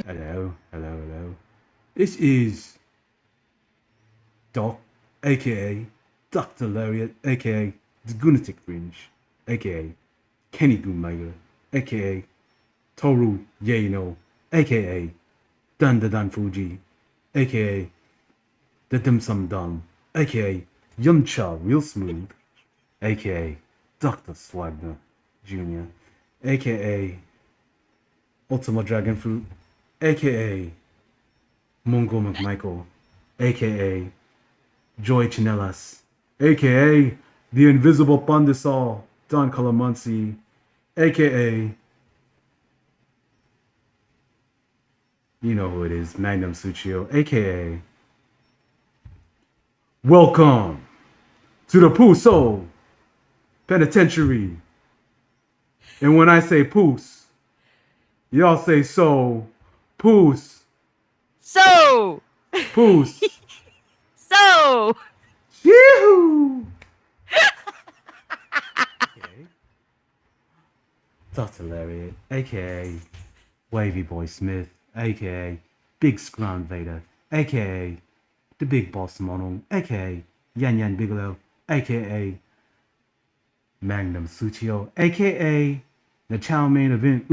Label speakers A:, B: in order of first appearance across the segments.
A: Hello, hello, hello. This is Doc, aka Dr. Lariat, aka The Lunatic Fringe, aka Kenny Goonmaker, aka Toru Yaino, aka Dun Da Dun Fuji, aka The Dim Sum Dum, aka Yumcha Real Smooth, aka Dr. Swagner Jr., aka Ultima Dragon Fruit, aka Mungo McMichael, aka Joy Chinelas, aka the Invisible Pandesal, Don Calamansi, aka you know who it is, Magnum Suchio, aka Welcome to the Puso Penitentiary. And when I say Poos, y'all say so. Poos,
B: So,
A: Poos,
B: so.
A: Yee-hoo! Okay. Dr. Lariat, aka Wavy Boy Smith, aka Big Scrown Vader, aka The Big Boss Mono, aka Yan Yan Bigelow, aka Magnum Suchio, aka the Chow Main Event,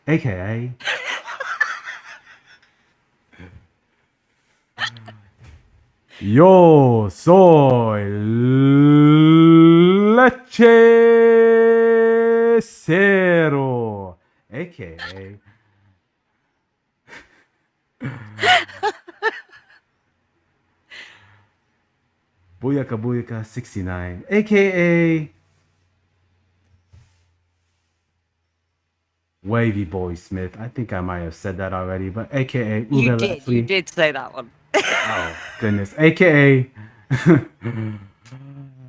A: aka Yo soy Leche Cero, aka Booyaka Booyaka 69, aka Wavy Boy Smith. I think I might have said that already, but aka
B: You
A: Ube
B: did. You
A: Leslie.
B: did say that one.
A: Oh, goodness. AKA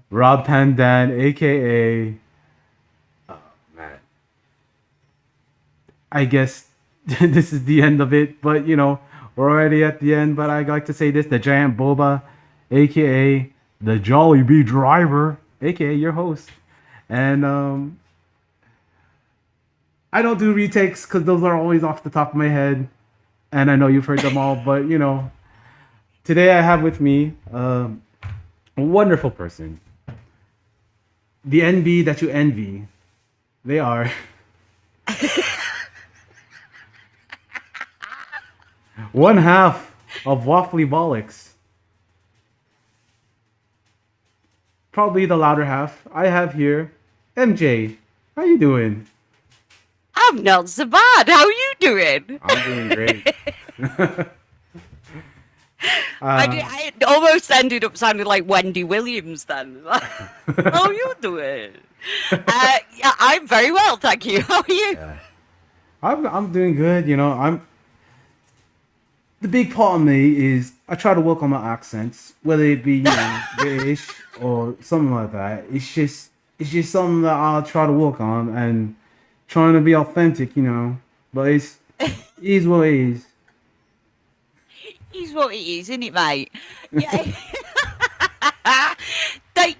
A: Rob Pandan, AKA. Oh, man. I guess this is the end of it, but you know, we're already at the end. But I like to say this the Giant Boba, AKA the Jolly Bee Driver, AKA your host. And I don't do retakes because those are always off the top of my head. And I know you've heard them all, but you know, today I have with me a wonderful person. The NB that you envy. They are one half of wafflybollox. Probably the louder half. I have here MJ. How you doing?
B: I'm not so bad. How are you doing?
A: I'm doing great.
B: I almost ended up sounding like Wendy Williams then. How are you doing? Yeah, I'm very well, thank you. How are you?
A: Yeah. I'm doing good. You know, I'm the big part of me is I try to work on my accents, whether it be British or something like that. It's just something that I'll try to work on and trying to be authentic, you know. But it is what it is.
B: He's what it is, isn't it, mate? Yeah.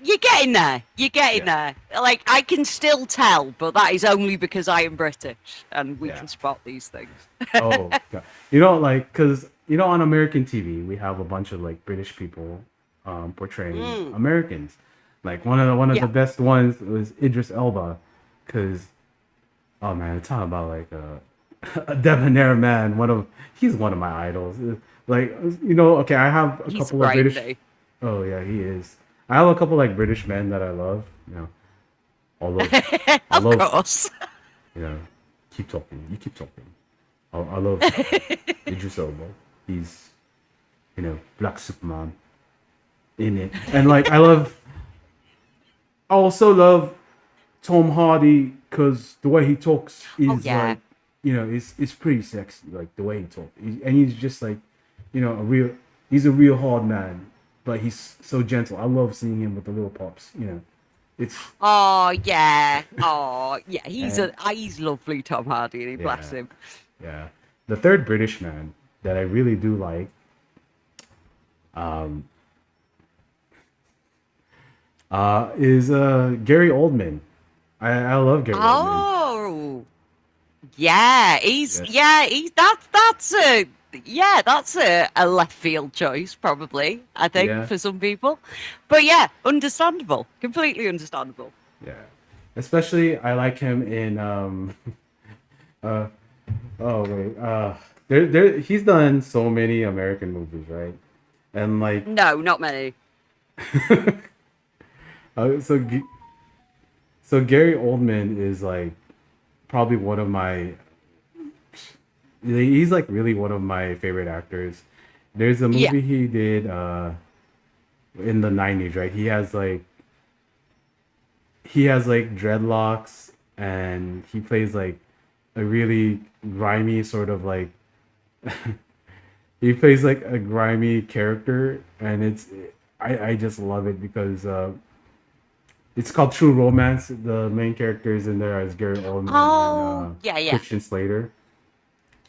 B: You're getting there. You're getting
A: Yeah,
B: there. Like, I can still tell, but that is only because I am British and we
A: yeah.
B: can spot these things.
A: Oh, God. You know, like, cause you know, on American TV, we have a bunch of like British people portraying
B: Mm,
A: Americans. Like one of the
B: yeah.
A: best ones was Idris Elba, cause oh man, talk about like a debonair man. He's one of my idols. Like you know, okay, I have a
B: He's
A: couple of
B: great,
A: British.
B: though.
A: Oh yeah, he is. I have a couple like British men that I love. You know, I
B: Of
A: love
B: course.
A: you know, keep talking. You keep talking. I love Idris Elba. He's Black Superman in it, and like I also love Tom Hardy because the way he talks
B: Oh,
A: is
B: yeah.
A: like, it's pretty sexy. Like the way he talks, and he's just like, he's a real hard man, but he's so gentle. I love seeing him with the little pops. It's
B: Oh, yeah. Oh, yeah.
A: and
B: He's lovely, Tom Hardy, and he bless
A: yeah,
B: him.
A: yeah. The third British man that I really do like, um, is Gary Oldman. I love Gary Oldman.
B: Oh,
A: Yes.
B: he's that's a left field choice probably, I think,
A: Yeah.
B: for some people. But yeah, understandable. Completely understandable.
A: Yeah. Especially I like him in uh oh wait he's done so many American movies, right? And like
B: No, not many.
A: uh, so G- so Gary Oldman is like probably one of my he's like really one of my favorite actors. There's a
B: Yeah.
A: movie he did in the 90s, right? He has like dreadlocks and he plays like a really grimy sort of like he plays like a grimy character and I just love it because it's called True Romance. The main characters in there is Gary Oldman and
B: Oh, yeah, yeah.
A: Christian Slater.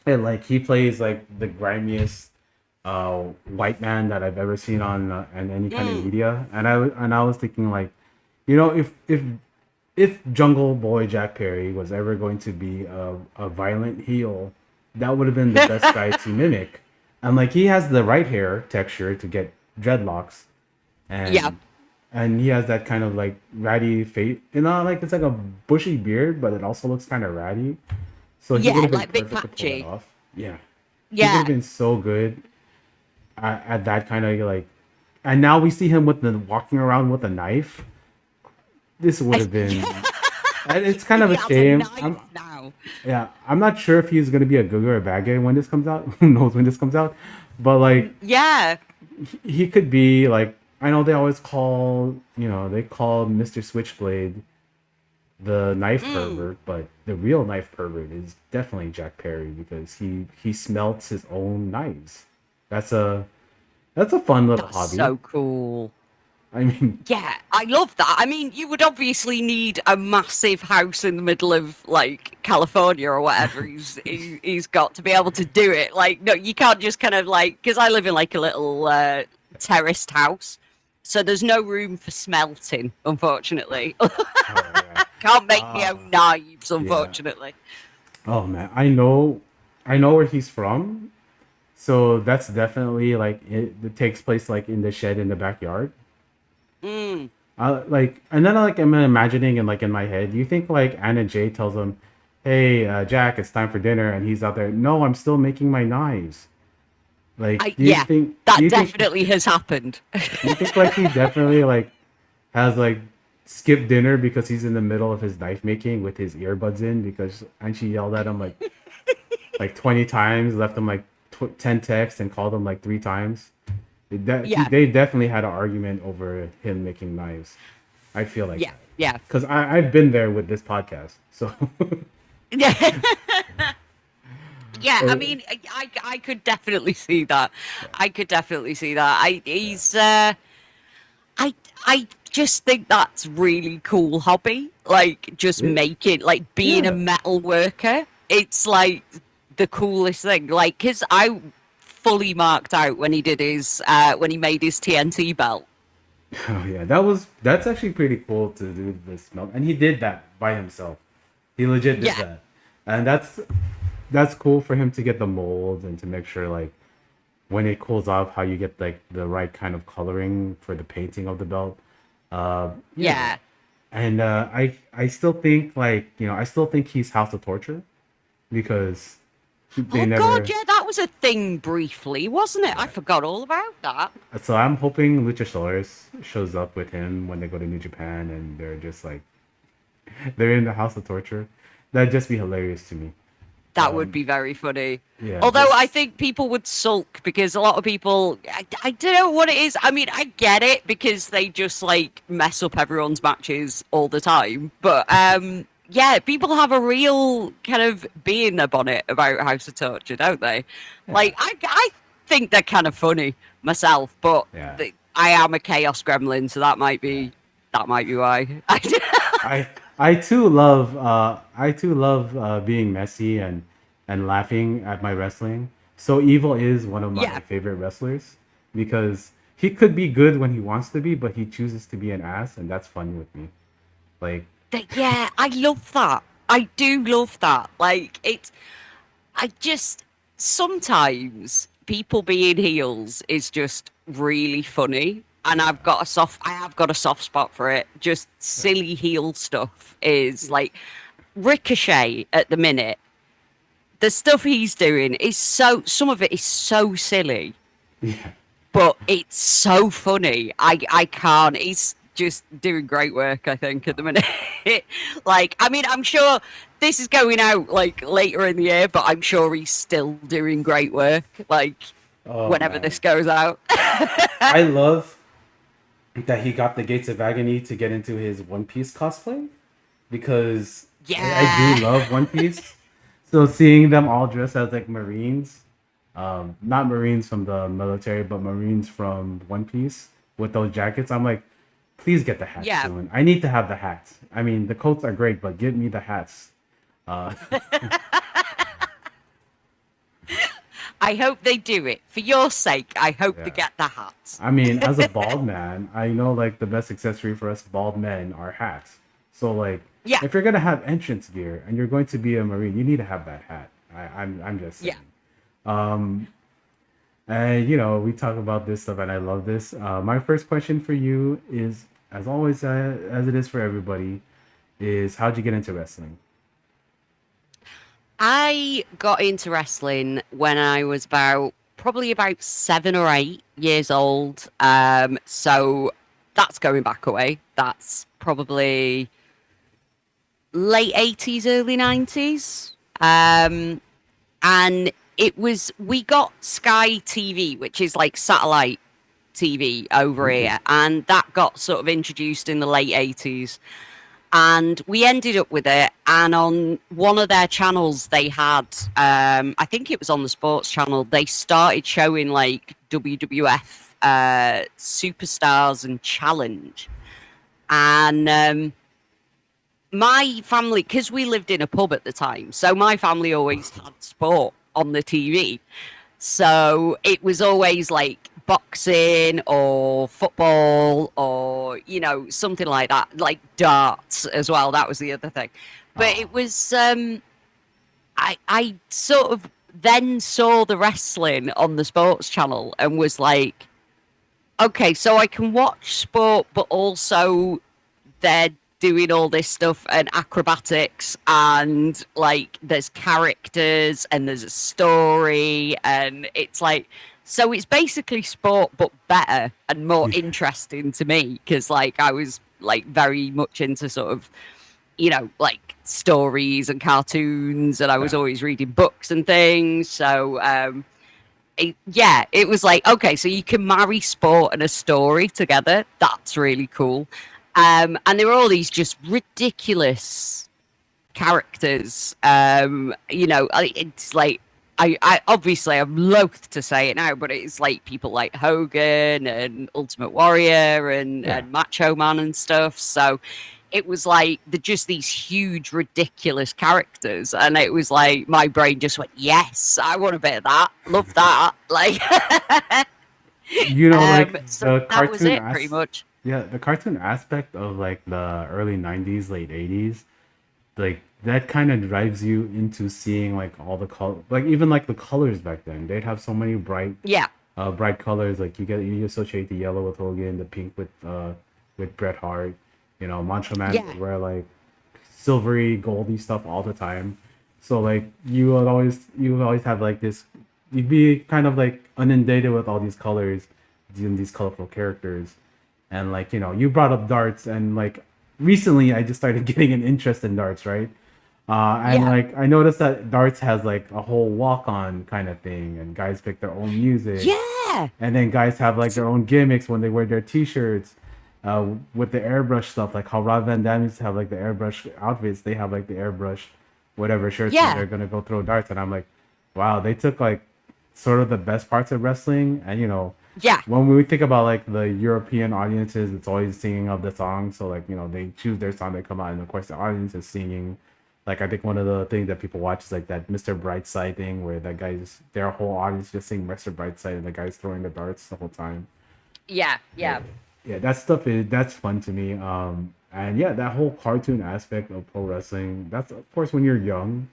A: And like he plays like the grimiest white man that I've ever seen on any kind of
B: Mm.
A: media. And I was thinking like, you know, if Jungle Boy Jack Perry was ever going to be a violent heel, that would have been the best guy to mimic. And like he has the right hair texture to get dreadlocks,
B: Yeah.
A: and he has that kind of like ratty face. You know, like it's like a bushy beard, but it also looks kind of ratty. So he would
B: Yeah,
A: have been
B: like big
A: perfect to pull that
B: patchy.
A: off. Yeah, he would
B: Yeah.
A: have been so good at that kind of like. And now we see him with the walking around with a knife. This would have
B: Yeah.
A: been. And it's kind of
B: He
A: a
B: has a
A: shame.
B: knife now.
A: Yeah, I'm not sure if he's gonna be a good guy or a bad guy when this comes out. Who knows when this comes out? But like
B: Yeah.
A: he could be like I know they always call they call Mr. Switchblade the knife
B: Mm.
A: pervert, but the real knife pervert is definitely Jack Perry because he smelts his own knives. That's a that's a fun little
B: That's
A: hobby.
B: so cool.
A: I mean,
B: Yeah, I love that. I mean, you would obviously need a massive house in the middle of like California or whatever he's got to be able to do it. Like, no, you can't just kind of like because I live in like a little terraced house, so there's no room for smelting, unfortunately.
A: oh yeah,
B: Can't make me
A: uh,
B: own knives,
A: yeah.
B: unfortunately.
A: Oh man, I know where he's from. So that's definitely like it takes place like in the shed in the backyard.
B: Mm.
A: Like, and then like I'm imagining and like in my head, you think like Anna Jay tells him, "Hey, Jack, it's time for dinner," and he's out there. No, I'm still making my knives. Like,
B: Yeah,
A: do
B: that
A: you think
B: definitely has happened.
A: like he definitely like has like skipped dinner because he's in the middle of his knife making with his earbuds in because and she yelled at him like 20 times, left him like 10 texts and called him like 3 times.
B: Yeah,
A: They definitely had an argument over him making knives. I feel like
B: yeah,
A: that
B: yeah.
A: because I've been there with this podcast. So
B: Yeah. Yeah, I
A: uh,
B: mean, I could definitely see that.
A: yeah,
B: I could definitely see that.
A: yeah,
B: I just think that's really cool hobby. Like just
A: it,
B: making, like being a
A: yeah.
B: metal worker. It's like the coolest thing. Like, cause I fully marked out when he did his, when he made his TNT belt.
A: Oh yeah, that's actually pretty cool to do this melt, and he did that by himself. He legit did
B: Yeah,
A: that, and that's cool for him to get the molds and to make sure like when it cools off, how you get like the right kind of coloring for the painting of the belt. Yeah,
B: yeah.
A: and I still think like I still think he's House of Torture because they
B: Oh God,
A: never.
B: yeah, that was a thing briefly, wasn't it? I
A: Yeah.
B: forgot all about that.
A: So I'm hoping Luchasaurus shows up with him when they go to New Japan and they're just like they're in the House of Torture. That'd just be hilarious to me.
B: That would be very funny.
A: Yeah,
B: Although I
A: just
B: think people would sulk because a lot of people, I don't know what it is. I mean, I get it because they just like mess up everyone's matches all the time. But yeah, people have a real kind of bee in their bonnet about House of Torture, don't they?
A: yeah,
B: Like, I think they're kind of funny myself, but
A: yeah,
B: I am a chaos gremlin, so
A: yeah.
B: that might be why.
A: I too love being messy and laughing at my wrestling. So Evil is one of my
B: Yeah.
A: favorite wrestlers because he could be good when he wants to be, but he chooses to be an ass, and that's fun with me. Like,
B: Yeah, I love that. I do love that. Like it, I just sometimes people being heels is just really funny, and
A: Yeah.
B: I have got a soft spot for it. Just silly heel stuff is like Ricochet at the minute. The stuff he's doing is some of it is so silly,
A: Yeah.
B: but it's so funny. I can't. He's just doing great work, I think, at the minute. Like, I mean, I'm sure this is going out like later in the year, but I'm sure he's still doing great work. Like,
A: Oh
B: whenever this
A: man.
B: goes out.
A: I love that he got the Gates of Agony to get into his One Piece cosplay because I do
B: Yeah.
A: love One Piece. So seeing them all dressed as like Marines, not Marines from the military, but Marines from One Piece with those jackets, I'm like, please get the hats
B: Yeah.
A: soon. I need to have the hats. I mean, the coats are great, but give me the hats. Uh,
B: I hope they do it. For your sake, I hope they
A: yeah.
B: get the hats.
A: I mean, as a bald man, I know like the best accessory for us bald men are hats. So like,
B: Yeah.
A: if you're gonna have entrance gear and you're going to be a marine, you need to have that hat. I'm just
B: Yeah.
A: saying. Um, and you know, we talk about this stuff, and I love this. My first question for you is, as always, as it is for everybody, is how'd you get into wrestling?
B: I got into wrestling when I was probably about 7 or 8 years old. So that's going back away. That's probably late 80s, early 90s. And we got Sky TV, which is like satellite TV over
A: Ooh,
B: here, and that got sort of introduced in the late 80s, and we ended up with it. And on one of their channels they had, I think it was on the sports channel, they started showing like WWF superstars and challenge. And my family, because we lived in a pub at the time, so my family always had sport on the TV. So it was always like boxing or football or, something like that, like darts as well. That was the other thing. But
A: oh,
B: it was, I sort of then saw the wrestling on the sports channel and was like, okay, so I can watch sport, but also they're doing all this stuff and acrobatics, and like there's characters and there's a story, and it's like, so it's basically sport but better and more
A: yeah,
B: interesting to me, because like I was like very much into sort of, like stories and cartoons, and I was
A: yeah.
B: always reading books and things. So yeah, it was like, okay, so you can marry sport and a story together. That's really cool. And there were all these just ridiculous characters. It's like, I obviously I'm loath to say it now, but it's like people like Hogan and Ultimate Warrior and,
A: Yeah.
B: and Macho Man and stuff. So it was like just these huge, ridiculous characters, and it was like my brain just went, "Yes, I want a bit of that. Love that!" Like,
A: You know, like
B: so
A: the
B: that was
A: cartoon
B: it, pretty
A: as
B: much.
A: yeah, the cartoon aspect of like the early 90s, late 80s, like that kind of drives you into seeing like all the color, like even like the colors back then. They'd have so many
B: Yeah,
A: bright colors. Like you associate the yellow with Hogan, the pink with Bret Hart. You know, Macho Man
B: yeah,
A: would wear like silvery, goldy stuff all the time. So like you would always have like this. You'd be kind of like inundated with all these colors, and these colorful characters, and like you brought up darts, and like recently I just started getting an interest in darts, right? And
B: yeah,
A: like I noticed that darts has like a whole walk on kind of thing, and guys pick their own music,
B: yeah,
A: and then guys have like their own gimmicks when they wear their t-shirts, with the airbrush stuff, like how Rob Van Dam used to have like the airbrush outfits. They have like the airbrush whatever shirts when
B: yeah,
A: they're gonna go throw darts, and I'm like, wow, they took like sort of the best parts of wrestling, and
B: yeah,
A: when we think about like the European audiences, it's always singing of the song. So like they choose their song, they come out, and of course the audience is singing. Like I think one of the things that people watch is like that Mr. Brightside thing where that guy's their whole audience just sing Mr. Brightside and the guy's throwing the darts the whole time.
B: yeah,
A: Yeah,
B: yeah.
A: yeah, that stuff is that's fun to me. And yeah, that whole cartoon aspect of pro wrestling, that's of course when you're young,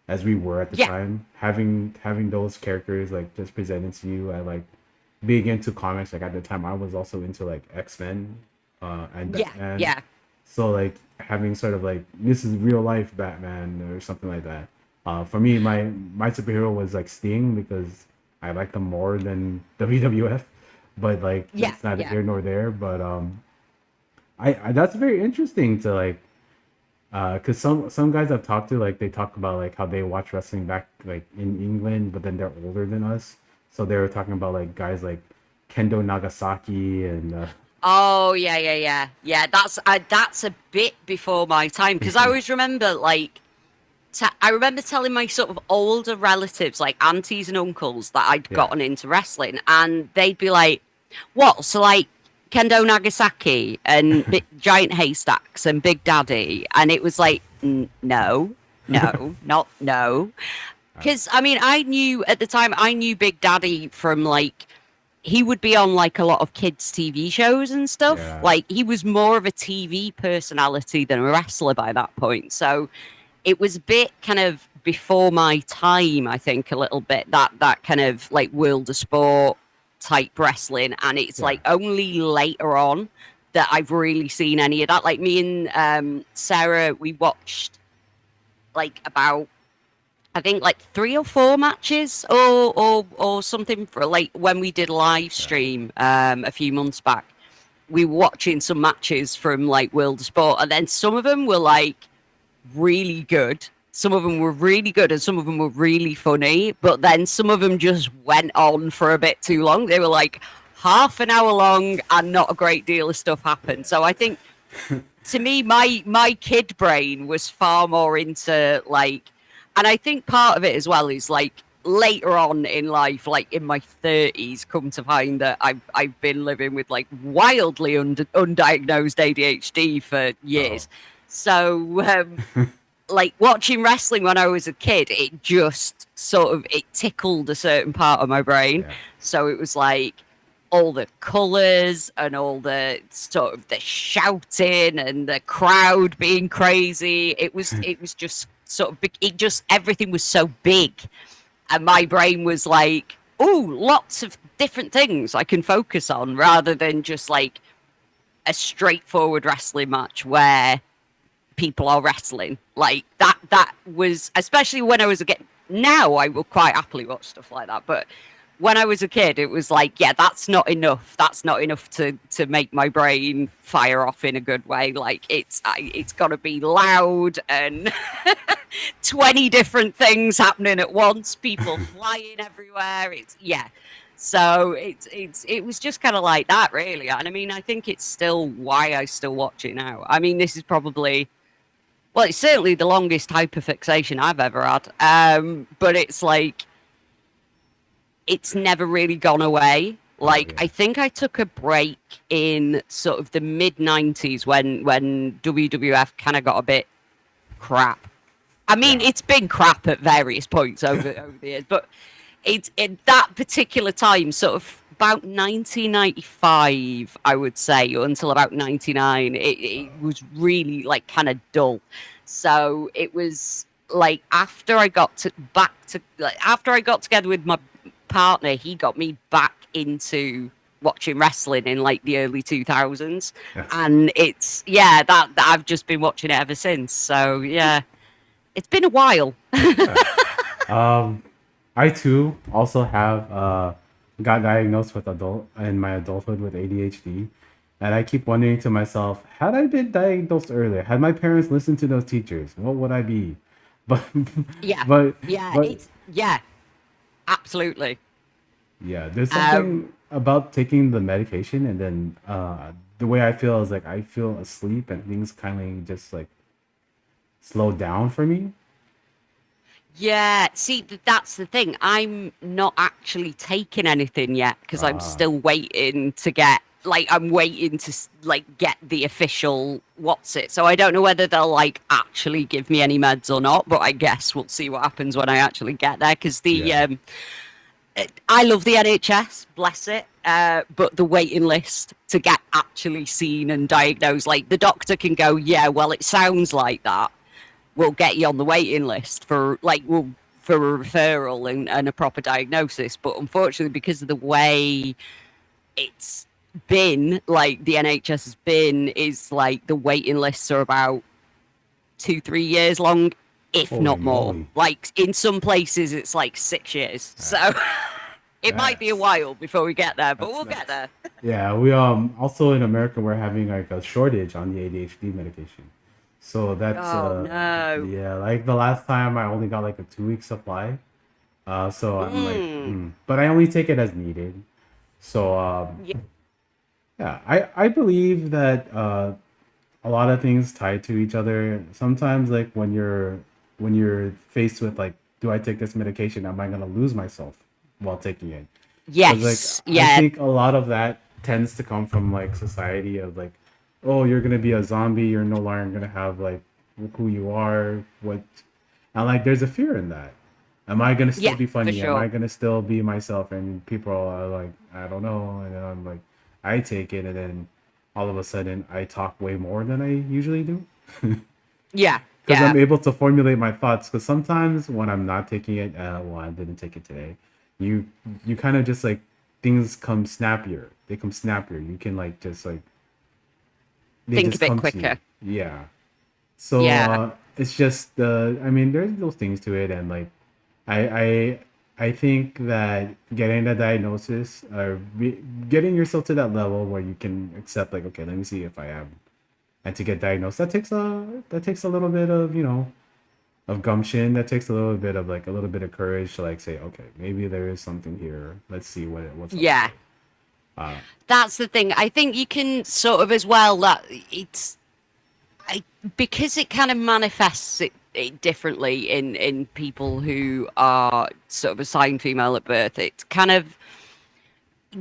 A: as we were at the
B: Yeah,
A: time, having those characters like just presented to you. I like being into comics. Like at the time, I was also into like X-Men, and
B: yeah,
A: Batman.
B: yeah.
A: So like having sort of like this is real life Batman or something like that. For me, my superhero was like Sting because I like them more than WWF, but like
B: Yeah,
A: that's neither
B: yeah.
A: here nor there. But I that's very interesting to like cause some guys I've talked to like they talk about like how they watch wrestling back like in England, but then they're older than us. So they were talking about like guys like Kendo Nagasaki and
B: Oh yeah, yeah, yeah, yeah. That's a bit before my time because I always remember like I remember telling my sort of older relatives, like aunties and uncles, that I'd
A: yeah,
B: gotten into wrestling, and they'd be like, "What? So like Kendo Nagasaki and Giant Haystacks and Big Daddy?" And it was like, "No, no, not no." Because I mean, I knew at the time I knew Big Daddy from like he would be on like a lot of kids' TV shows and stuff.
A: yeah,
B: Like he was more of a TV personality than a wrestler by that point. So it was a bit kind of before my time, I think, a little bit that kind of like world of sport type wrestling, and it's
A: yeah.
B: like only later on that I've really seen any of that. Like me and Sarah, we watched like about I think like 3 or 4 matches or something for like when we did live
A: Yeah.
B: stream a few months back. We were watching some matches from like World of Sport, and then some of them were like really good. Some of them were really good and some of them were really funny, but then some of them just went on for a bit too long. They were like half an hour long and not a great deal of stuff happened. So I think to me my kid brain was far more into like and I think part of it as well is like later on in life, like in my 30s, come to find that I've been living with like wildly undiagnosed ADHD for
A: Oh,
B: years. So like watching wrestling when I was a kid, it just sort of it tickled a certain part of my brain.
A: yeah,
B: So it was like all the colors and all the sort of the shouting and the crowd being crazy. It was just sort of big. It just everything was so big, and my brain was like, "Oh, lots of different things I can focus on," rather than just like a straightforward wrestling match where people are wrestling. Like that was especially when I was a kid. Now I will quite happily watch stuff like that, but when I was a kid, it was like, yeah, that's not enough. That's not enough to make my brain fire off in a good way. Like it's got to be loud and 20 different things happening at once, people flying everywhere. It's yeah. So it was just kind of like that, really. And I mean, I think it's still why I still watch it now. I mean, this is probably well, it's certainly the longest hyperfixation I've ever had. But it's like it's never really gone away.
A: oh
B: Like
A: yeah,
B: I think I took a break in sort of the mid 90s when WWF kind of got a bit crap. I mean,
A: yeah,
B: it's been crap at various points over the years, but it's in that particular time, sort of about 1995, I would say, until about 99. It was really like kind of dull. So it was like after I got to back to like, after I got together with my partner, he got me back into watching wrestling in like the early 2000s,
A: yeah.
B: and it's yeah that I've just been watching it ever since. So yeah, it's been a while.
A: Yeah. Um, I too also have got diagnosed with adult in my adulthood with ADHD, and I keep wondering to myself, had I been diagnosed earlier, had my parents listened to those teachers, what would I be? But
B: Yeah,
A: but
B: yeah,
A: but
B: it's yeah, absolutely.
A: yeah, there's
B: Um,
A: something about taking the medication and then the way I feel is like I feel asleep and things kind of just like slow down for me.
B: yeah, see, that's the thing. I'm not actually taking anything yet because I'm
A: Uh,
B: still waiting to get like I'm waiting to like get the official what's it. So I don't know whether they'll like actually give me any meds or not, but I guess we'll see what happens when I actually get there because the
A: yeah.
B: I love the NHS, bless it. But the waiting list to get actually seen and diagnosed, like the doctor can go, yeah, well, it sounds like that. We'll get you on the waiting list for for a referral and a proper diagnosis. But unfortunately, because of the way it's been, like the NHS has been, is like the waiting lists are about 2-3 years long, if
A: Holy
B: not more.
A: moly.
B: Like in some places, it's like 6 years. So it might be a
A: That's
B: while before we get there, but
A: that's
B: we'll get
A: nuts.
B: there.
A: Yeah, we also in America we're having like a shortage on the ADHD medication. So that's
B: Oh no.
A: yeah, like the last time I only got like a 2 week supply. So I'm like,
B: Mm.
A: but I only take it as needed. So
B: Yeah.
A: yeah, I believe that a lot of things tied to each other. Sometimes like when you're faced with like, do I take this medication? Am I gonna lose myself while taking it? Because like
B: Yes.
A: I
B: Yeah.
A: think a lot of that tends to come from like society of like, oh, you're gonna be a zombie. You're no longer gonna have like who you are. What and like there's a fear in that. Am I gonna still
B: Yeah.
A: be
B: For
A: funny? Am I
B: sure.
A: gonna still be myself? And people are like, I don't know. And then I'm like, I take it, and then all of a sudden I talk way more than I usually do.
B: Yeah.
A: Because I'm
B: Yeah.
A: able to formulate my thoughts. Because sometimes when I'm not taking it, well, I didn't take it today. You you kind of just like things come snappier. They come snappier. You can like just like they
B: Think a
A: just
B: bit
A: come to you.
B: quicker.
A: Yeah. So
B: Yeah.
A: it's just I mean, there's those things to it, and like I I think that getting the diagnosis or getting yourself to that level where you can accept like, okay, let me see if I am, and to get diagnosed, that takes a little bit of of gumption. That takes a little bit of like a little bit of courage to like say, okay, maybe there is something here. Let's see what's up with
B: Yeah.
A: it. Uh,
B: That's the thing. I think you can sort of as well that it's I, because it kind of manifests it differently in people who are sort of assigned female at birth. It's kind of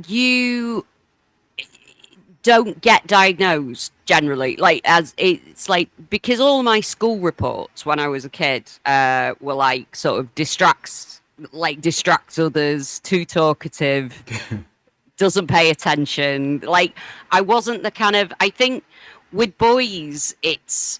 B: you don't get diagnosed generally like as it's like because all my school reports when I was a kid were like sort of distracts others, too talkative, doesn't pay attention. Like I wasn't the kind of I think with boys it's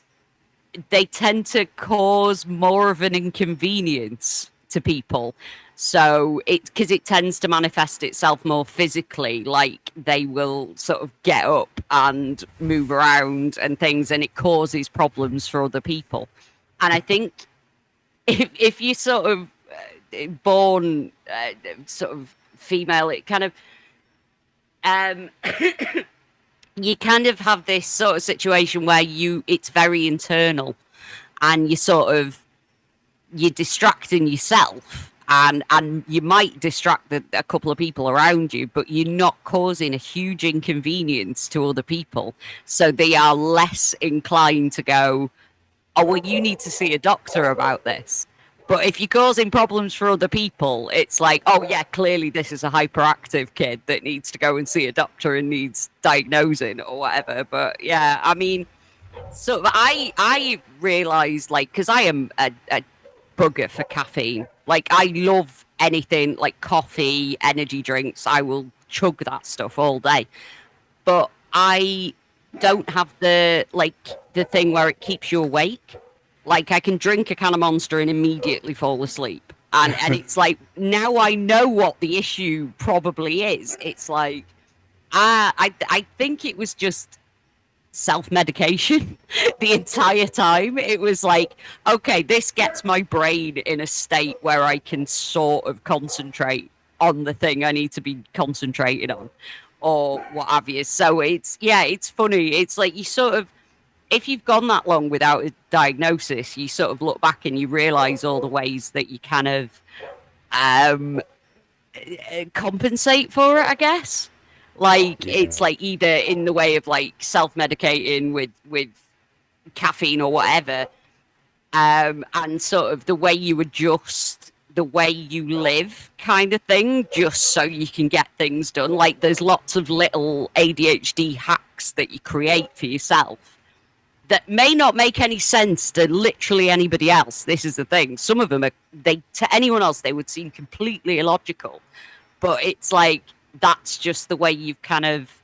B: they tend to cause more of an inconvenience to people. So it's because it tends to manifest itself more physically, like they will sort of get up and move around and things, and it causes problems for other people. And I think if you sort of born sort of female, it kind of um, you kind of have this sort of situation where it's very internal and you're distracting yourself and you might distract a couple of people around you, but you're not causing a huge inconvenience to other people, so they are less inclined to go, oh well, you need to see a doctor about this. But if you're causing problems for other people, it's like, oh yeah, clearly this is a hyperactive kid that needs to go and see a doctor and needs diagnosing or whatever. But yeah, I mean, so I realized like because I am a bugger for caffeine. Like I love anything like coffee, energy drinks. I will chug that stuff all day. But I don't have the thing where it keeps you awake. Like I can drink a can of Monster and immediately fall asleep. And it's like now I know what the issue probably is. It's like I think it was just self-medication the entire time. It was like, okay, this gets my brain in a state where I can sort of concentrate on the thing I need to be concentrating on or what have you. So it's yeah, it's funny. It's like you sort of if you've gone that long without a diagnosis, you sort of look back and you realize all the ways that you kind of um compensate for it, I guess. Like
A: yeah,
B: it's like either in the way of like self-medicating with caffeine or whatever, and sort of the way you adjust the way you live kind of thing just so you can get things done. Like there's lots of little ADHD hacks that you create for yourself that may not make any sense to literally anybody else. This is the thing. Some of them are, they, to anyone else, they would seem completely illogical. But it's like, that's just the way you've kind of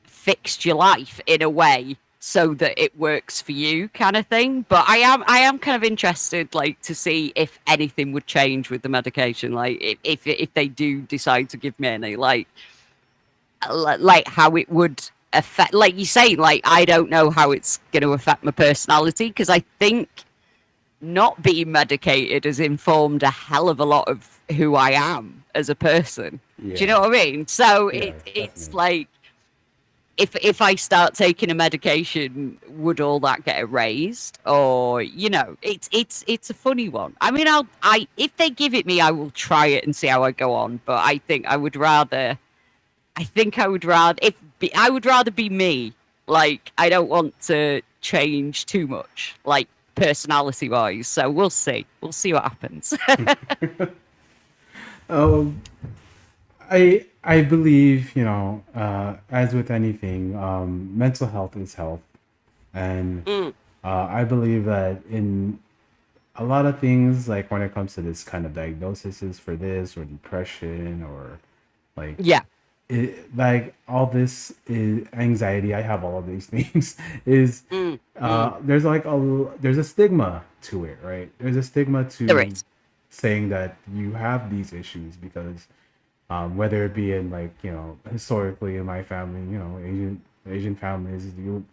B: fixed your life in a way so that it works for you, kind of thing. But I am kind of interested, like, to see if anything would change with the medication, like if they do decide to give me any, like how it would affect, like you say, like I don't know how it's going to affect my personality, because I think not being medicated has informed a hell of a lot of who I am as a person. Do you know
A: Yeah.
B: what I mean? So
A: Yeah.
B: it's
A: Definitely.
B: like, if I start taking a medication, would all that get erased? Or, it's a funny one. I mean, I if they give it me, I will try it and see how I go on. But I think I would rather. I think I would rather I would rather be me. Like, I don't want to change too much, like personality wise. So we'll see. We'll see what happens.
A: Um, I believe, as with anything, mental health is health, and
B: Mm,
A: I believe that in a lot of things, like when it comes to this kind of diagnosis for this or depression or like
B: yeah.
A: like all this is anxiety. I have all of these things. Is
B: Mm, mm,
A: there's like there's a stigma to it, right? There's a stigma
B: there
A: to
B: is.
A: saying that you have these issues because whether it be in like historically in my family, Asian families,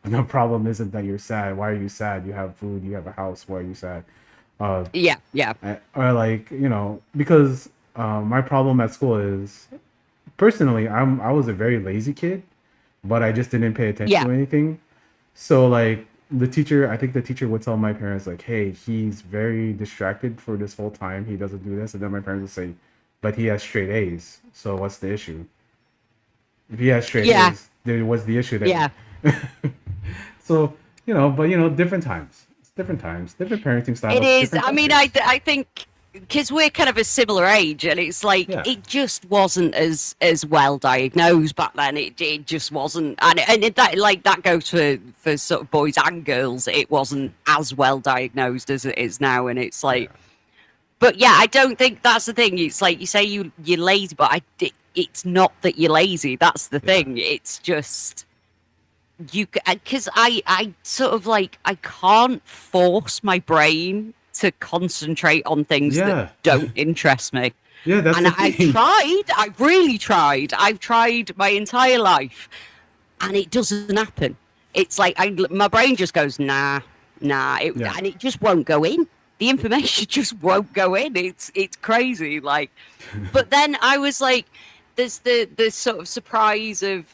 A: the problem isn't that you're sad. Why are you sad? You have food, you have a house. Why are you sad? Uh,
B: Yeah. Yeah.
A: or like because my problem at school is personally I was a very lazy kid, but I just didn't pay attention
B: Yeah.
A: to anything. So like I think the teacher would tell my parents like, "Hey, he's very distracted for this whole time. He doesn't do this." And then my parents would say, "But he has straight A's. So what's the issue? If he has straight
B: Yeah.
A: A's, there was the issue there."
B: Yeah.
A: So but different times. It's different times, different parenting
B: It
A: styles,
B: is.
A: different
B: I mean,
A: cultures.
B: I think because we're kind of a similar age, and it's like
A: Yeah,
B: it just wasn't as well diagnosed back then. It just wasn't, that goes for sort of boys and girls. It wasn't as well diagnosed as it is now, and it's like,
A: yeah,
B: but yeah, I don't think that's the thing. It's like you say you're lazy, but it's not that you're lazy. That's the
A: yeah,
B: thing. It's just you, because I sort of like, I can't force my brain to concentrate on things that
A: yeah,
B: don't interest me.
A: yeah. That's
B: And
A: the
B: I've
A: thing.
B: tried, I've really tried, I've tried my entire life, and it doesn't happen. It's like my brain just goes, nah, nah,
A: Yeah,
B: and it just won't go in. The information just won't go in. It's crazy. Like, but then I was like, there's the sort of surprise of,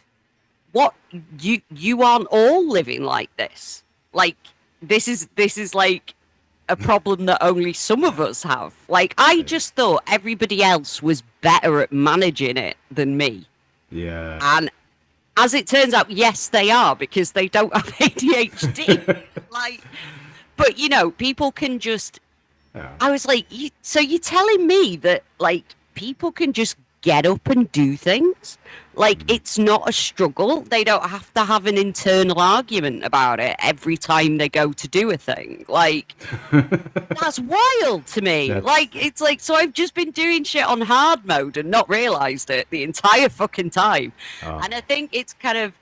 B: what, you aren't all living like this. Like, this is like a problem that only some of us have. Like, I just thought everybody else was better at managing it than me.
A: yeah,
B: And as it turns out, yes, they are, because they don't have ADHD. Like, but people can just,
A: yeah,
B: I was like, so you're telling me that, like, people can just get up and do things? Like,
A: mm,
B: it's not a struggle. They don't have to have an internal argument about it every time they go to do a thing. Like, that's wild to me.
A: that's
B: Like, it's like, so I've just been doing shit on hard mode and not realized it the entire fucking time.
A: uh,
B: And I think it's kind of,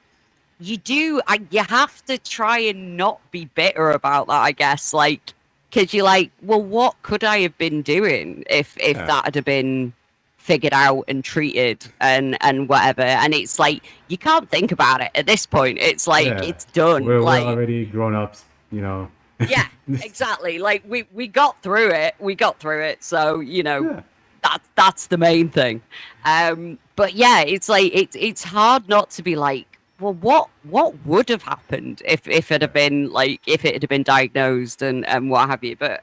B: you have to try and not be bitter about that, I guess. Like, because you're like, well, what could I have been doing if
A: yeah,
B: that had been figured out and treated and whatever? And it's like, you can't think about it at this point. It's like,
A: yeah.
B: it's done.
A: We're
B: Like,
A: already grown ups, you know.
B: yeah, exactly. Like, we got through it. We got through it. So,
A: Yeah,
B: that's the main thing. But yeah, it's like, it's hard not to be like, well, what would have happened if it had
A: yeah,
B: been, like, if it had been diagnosed and what have you. But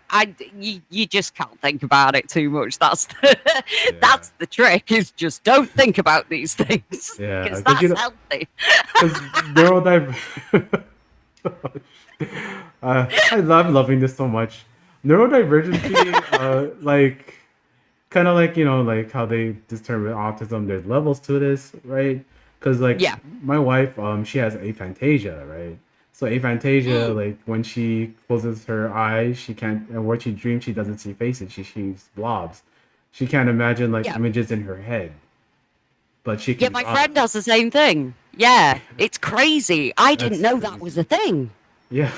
B: you just can't think about it too much. That's
A: yeah,
B: that's the trick, is just don't think about these things,
A: yeah.
B: because
A: Because
B: that's healthy.
A: because neurodiver. I'm loving this so much. Neurodivergency, like kind of like like how they determine autism. There's levels to this, right? Because like
B: Yeah.
A: my wife, she has aphantasia, right? So aphantasia,
B: Mm.
A: like when she closes her eyes, she can't, and when she dreams, she doesn't see faces. She sees blobs. She can't imagine like
B: Yeah.
A: images in her head, but she
B: Yeah,
A: can
B: my
A: draw
B: friend
A: them.
B: does the same thing. Yeah, it's crazy. I didn't
A: That's
B: know that was a
A: crazy.
B: thing.
A: Yeah.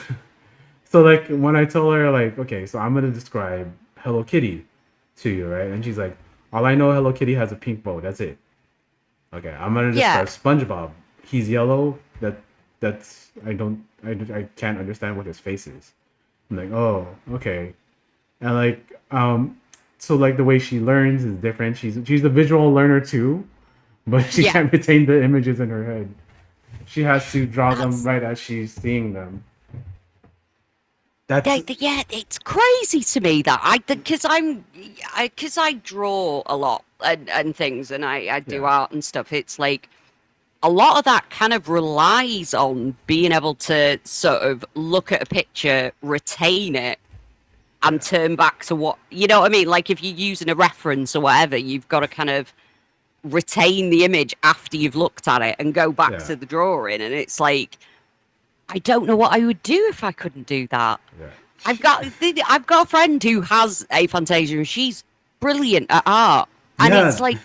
A: So like when I tell her like, okay, so I'm gonna describe Hello Kitty to you, right? And she's like, all I know, Hello Kitty has a pink bow. That's it. Okay, I'm gonna
B: Yeah.
A: describe SpongeBob. He's yellow. That's I can't understand what his face is. I'm like, oh, okay. And like so like the way she learns is different. She's a visual learner too, but she
B: Yeah.
A: can't retain the images in her head. She has to draw them
B: That's
A: right as she's seeing them. That's
B: yeah, it's crazy to me that because I draw a lot and things and I do
A: yeah,
B: art and stuff. It's like a lot of that kind of relies on being able to sort of look at a picture, retain it, and
A: yeah,
B: turn back to what you know what I mean. Like if you're using a reference or whatever, you've got to kind of retain the image after you've looked at it and go back
A: yeah,
B: to the drawing. And it's like I don't know what I would do if I couldn't do that.
A: yeah.
B: I've got a friend who has aphantasia and she's brilliant at art. And it's
A: Yeah,
B: like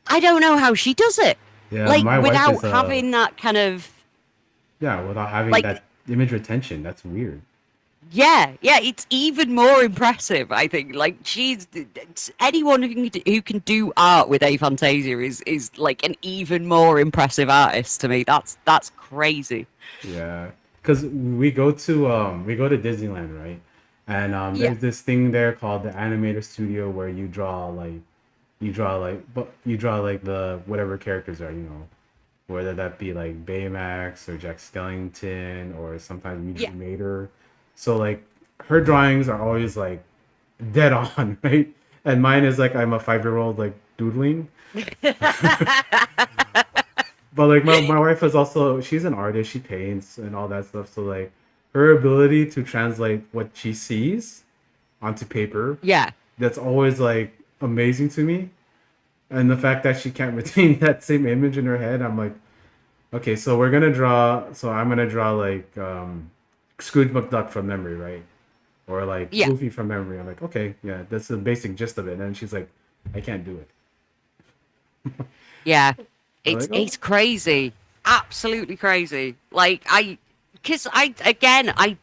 B: I don't know how she does it.
A: yeah.
B: Like
A: My wife is
B: without having that kind of
A: yeah, without having
B: like
A: that image retention. That's weird.
B: yeah, it's even more impressive, I think. Like she's anyone who can do art with aphantasia is like an even more impressive artist to me. That's crazy.
A: Yeah, because we go to Disneyland, right? And
B: Yeah.
A: there's this thing there called the animator studio where you draw like the whatever characters are, whether that be like Baymax or Jack Skellington or sometimes
B: Yeah.
A: Muji Mater. So like her drawings are always like dead on, right? And mine is like I'm a 5 year old like doodling. But like my wife is also she's an artist, she paints and all that stuff. So like her ability to translate what she sees onto paper,
B: Yeah.
A: that's always like amazing to me. And the fact that she can't retain that same image in her head, I'm like, okay, so I'm gonna draw like Scrooge McDuck from memory, right? Or like
B: Yeah.
A: Goofy from memory. I'm like, okay, yeah, that's the basic gist of it. And she's like, I can't do it.
B: Yeah.
A: I'm like, oh,
B: It's crazy. Absolutely crazy. Like because I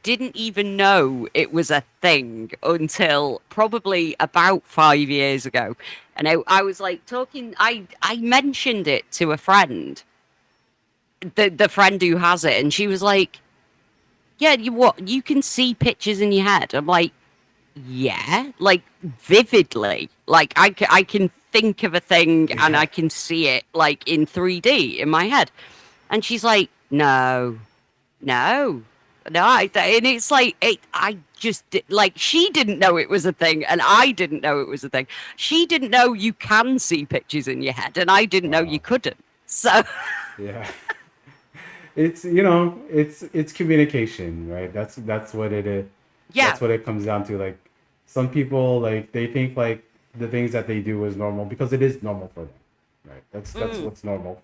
B: didn't even know it was a thing until probably about 5 years ago. And I was like talking I mentioned it to a friend, the friend who has it, and she was like, yeah, you can see pictures in your head. I'm like, yeah, like vividly. Like I can think of a thing and
A: yeah,
B: I can see it like in 3D in my head. And she's like, no, no, no. And it's like, I just, like, she didn't know it was a thing and I didn't know it was a thing. She didn't know you can see pictures in your head and I didn't know you
A: wow,
B: couldn't. So,
A: yeah. It's it's communication, right? That's what it is.
B: yeah.
A: That's what it comes down to. Like some people like they think like the things that they do is normal because it is normal for them, right? That's
B: Mm.
A: what's normal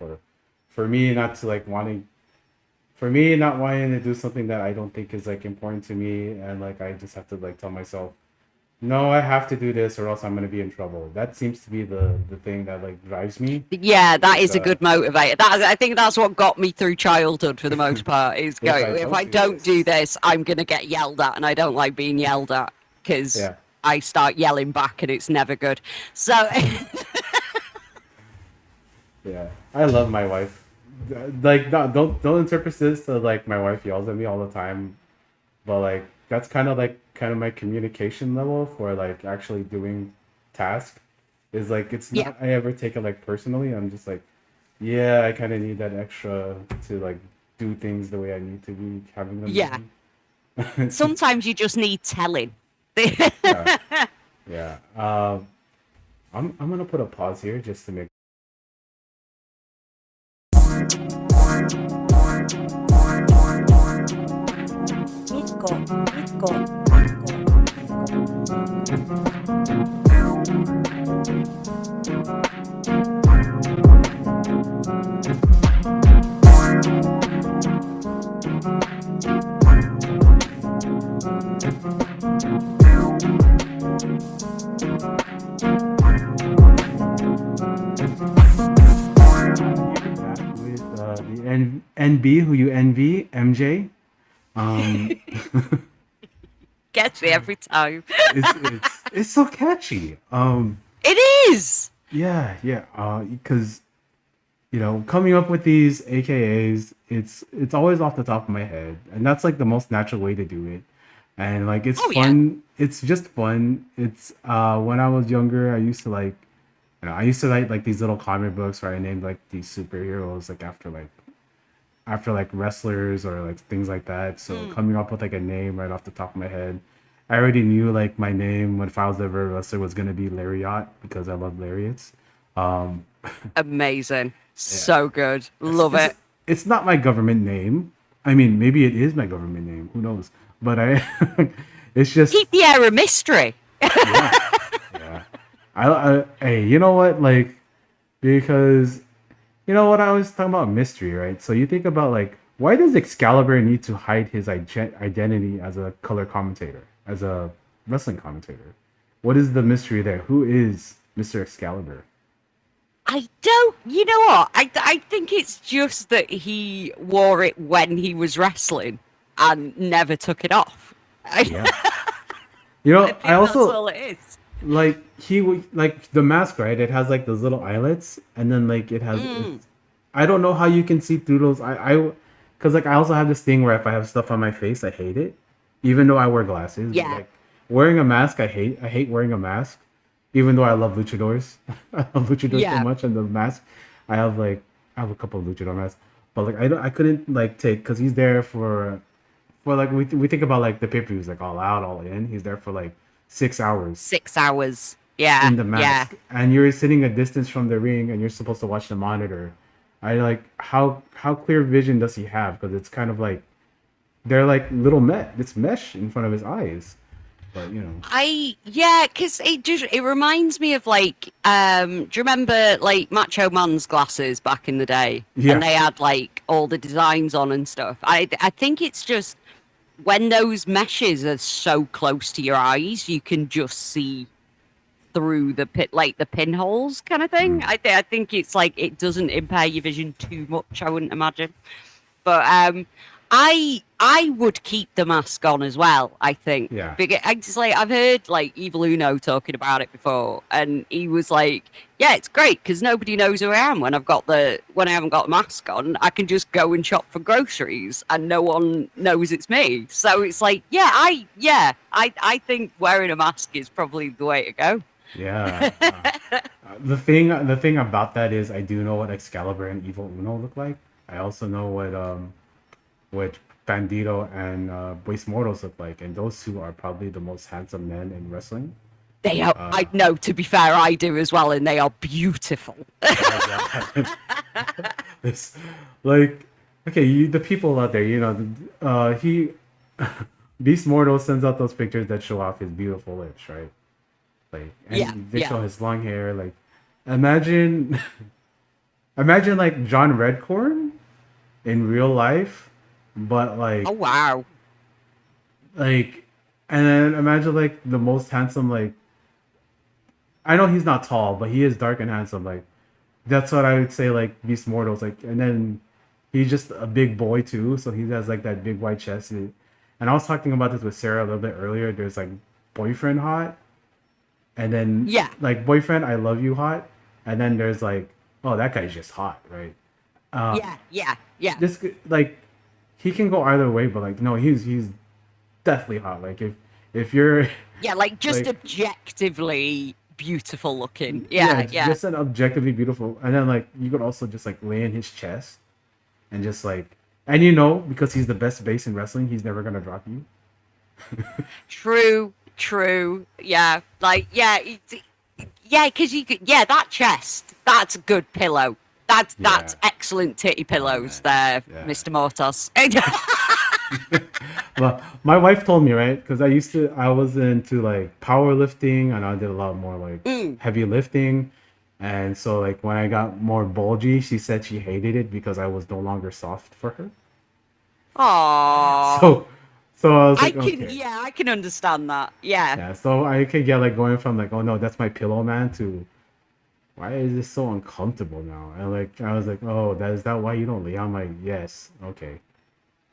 A: for me not to like wanting for me not wanting to do something that I don't think is like important to me, and like I just have to like tell myself no, I have to do this or else I'm gonna be in trouble. That seems to be the thing that like drives me.
B: Yeah, that
A: Is
B: is a good motivator. I think that's what got me through childhood for the most part. Is
A: if
B: going
A: I
B: if
A: don't
B: I
A: do
B: don't do
A: this,
B: this, I'm gonna get yelled at, and I don't like being yelled at because
A: yeah.
B: I start yelling back, and it's never good. So,
A: Yeah, I love my wife. Like, don't interpret this to like my wife yells at me all the time, but like that's kind of my communication level for like actually doing task. Is like it's
B: yeah,
A: not I ever take it like personally. I'm just like, yeah, I kind of need that extra to like do things the way I need to be having
B: yeah.
A: them done.
B: Sometimes you just need telling.
A: Yeah, yeah. I'm gonna put a pause here just to make.
C: Mitko, Mitko, Mitko, Mitko.
A: MB, who you envy, MJ. Um,
B: Gets me every time.
A: it's so catchy.
B: It is.
A: Yeah, yeah. Because coming up with these AKAs, it's always off the top of my head, and that's like the most natural way to do it. And like it's
B: Oh, yeah.
A: fun. It's just fun. It's when I was younger, I used to like, I used to like these little comic books where I named like these superheroes like after like wrestlers or like things like that. So coming up with like a name right off the top of my head, I already knew like my name when if I was ever a wrestler was gonna be Lariat because I love lariats. Um,
B: Amazing.
A: yeah.
B: So good. Love
A: it's,
B: it.
A: it's not my government name. I mean, maybe it is my government name. Who knows? But it's just
B: Keep the air a mystery.
A: yeah, yeah. Hey, you know what? Like, because you know what I was talking about mystery, right? So you think about like, why does Excalibur need to hide his identity as a color commentator, as a wrestling commentator? What is the mystery there? Who is Mr. Excalibur?
B: I don't. You know what? I think it's just that he wore it when he was wrestling and never took it off.
A: Yeah. You
B: I
A: know,
B: think
A: I
B: that's
A: also
B: all it is.
A: like like the mask, right? It has like those little eyelets, and then like it has. I don't know how you can see through those. Because like I also have this thing where if I have stuff on my face, I hate it, even though I wear glasses.
B: Yeah.
A: Like wearing a mask, I hate. I hate wearing a mask, even though I love luchadors. I love luchadors so
B: Yeah.
A: much, and the mask. I have a couple of luchador masks, but like I couldn't like take because he's there for like we think about like the pay-per-views like all out, all in. He's there for like 6 hours
B: 6 hours. Yeah.
A: in the
B: Yeah.
A: mask, and you're sitting a distance from the ring, and you're supposed to watch the monitor. I like how clear vision does he have? Because it's kind of like they're like little it's mesh in front of his eyes, but
B: Because it reminds me of like do you remember like Macho Man's glasses back in the day?
A: Yeah.
B: And they had like all the designs on and stuff. I think it's just when those meshes are so close to your eyes, you can just see through the pinholes kind of thing. I think it's like it doesn't impair your vision too much, I wouldn't imagine. But I would keep the mask on as well, I think.
A: Yeah.
B: Because I just like I've heard like Evil Uno talking about it before, and he was like, "Yeah, it's great because nobody knows who I am when I haven't got the mask on. I can just go and shop for groceries, and no one knows it's me." So it's like, I think wearing a mask is probably the way to go.
A: Yeah. The thing about that is I do know what Excalibur and Evil Uno look like. I also know what Bandito and Voice Mortals look like, and those two are probably the most handsome men in wrestling.
B: They are. I know. To be fair, I do as well, and they are beautiful.
A: It's like okay, the people out there, he Beast Mortal sends out those pictures that show off his beautiful lips, right? Like, and
B: Yeah,
A: they
B: yeah.
A: show his long hair. Like, imagine, imagine like John Redcorn in real life, but
B: Oh wow.
A: like, and then imagine like the most handsome. Like, I know he's not tall, but he is dark and handsome. Like, that's what I would say. Like Beast Mortals. Like, and then he's just a big boy too, so he has like that big white chest. And I was talking about this with Sarah a little bit earlier. There's like boyfriend hot, and then
B: Yeah.
A: like boyfriend I love you hot, and then there's like, oh, that guy's just hot, right?
B: Yeah.
A: This like he can go either way, but like no, he's definitely hot. Like if you're
B: Yeah, like just
A: like
B: objectively beautiful looking. Yeah.
A: just an objectively beautiful, and then like you could also just like lay in his chest and just like, and because he's the best base in wrestling, he's never gonna drop you.
B: True. Yeah. Like because you could. Yeah, that chest. That's a good pillow. That's
A: Yeah.
B: excellent titty pillows there,
A: Yeah.
B: Mr. Mortos.
A: Well, my wife told me, right? Because I was into like powerlifting, and I did a lot more like heavy lifting. And so like when I got more bulgy, she said she hated it because I was no longer soft for her.
B: Aww.
A: So I was
B: I
A: like,
B: can.
A: okay.
B: Yeah, I can understand that. Yeah.
A: Yeah, so I could get like going from like, oh no, that's my pillow man to why is this so uncomfortable now? And like I was like, oh, that is that why you don't leave? I'm like, yes, okay.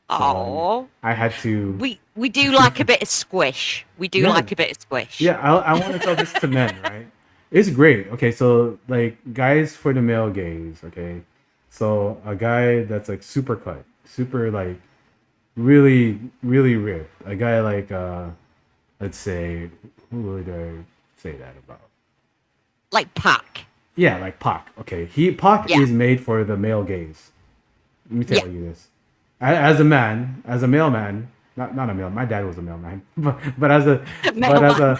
A: So
B: Oh,
A: I had to,
B: we do like a bit of squish. We do
A: yeah,
B: like a bit of squish.
A: yeah. I want to tell this to men, right? It's great. Okay, so like guys for the male gaze. Okay, so a guy that's like super cut, super like really really ripped. A guy like let's say who would I say that about?
B: Like pack.
A: Yeah, like Pac. Okay, Pac
B: Yeah,
A: is made for the male gaze. Let me
B: yeah.
A: tell you this. As a man, as a male man, not a male. My dad was a male man, but as a but as
B: Mailman.
A: a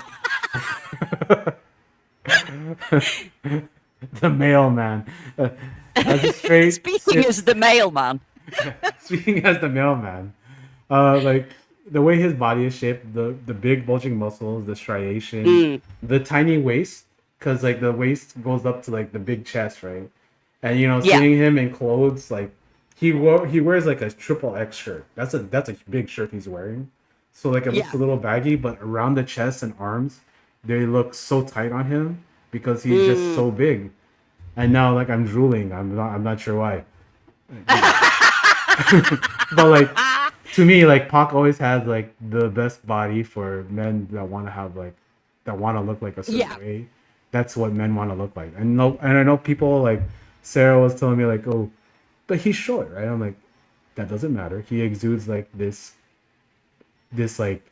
A: the mailman, as a straight
B: Speaking as the mailman.
A: speaking as the mailman, like the way his body is shaped, the big bulging muscles, the striation,
B: Mm,
A: the tiny waist, because like the waist goes up to like the big chest, right? And
B: yeah,
A: seeing him in clothes, like he wears like a triple X shirt. That's a big shirt he's wearing. So like it looks
B: yeah.
A: a little baggy, but around the chest and arms, they look so tight on him because he's just
B: Mm.
A: so big. And now like I'm drooling. I'm not sure why. You know. But like to me, like Pac always has like the best body for men that want to have like that want to look like a certain
B: Yeah,
A: way. That's what men want to look like. And I know people like Sarah was telling me like, oh, but he's short, right? I'm like, that doesn't matter. He exudes like this like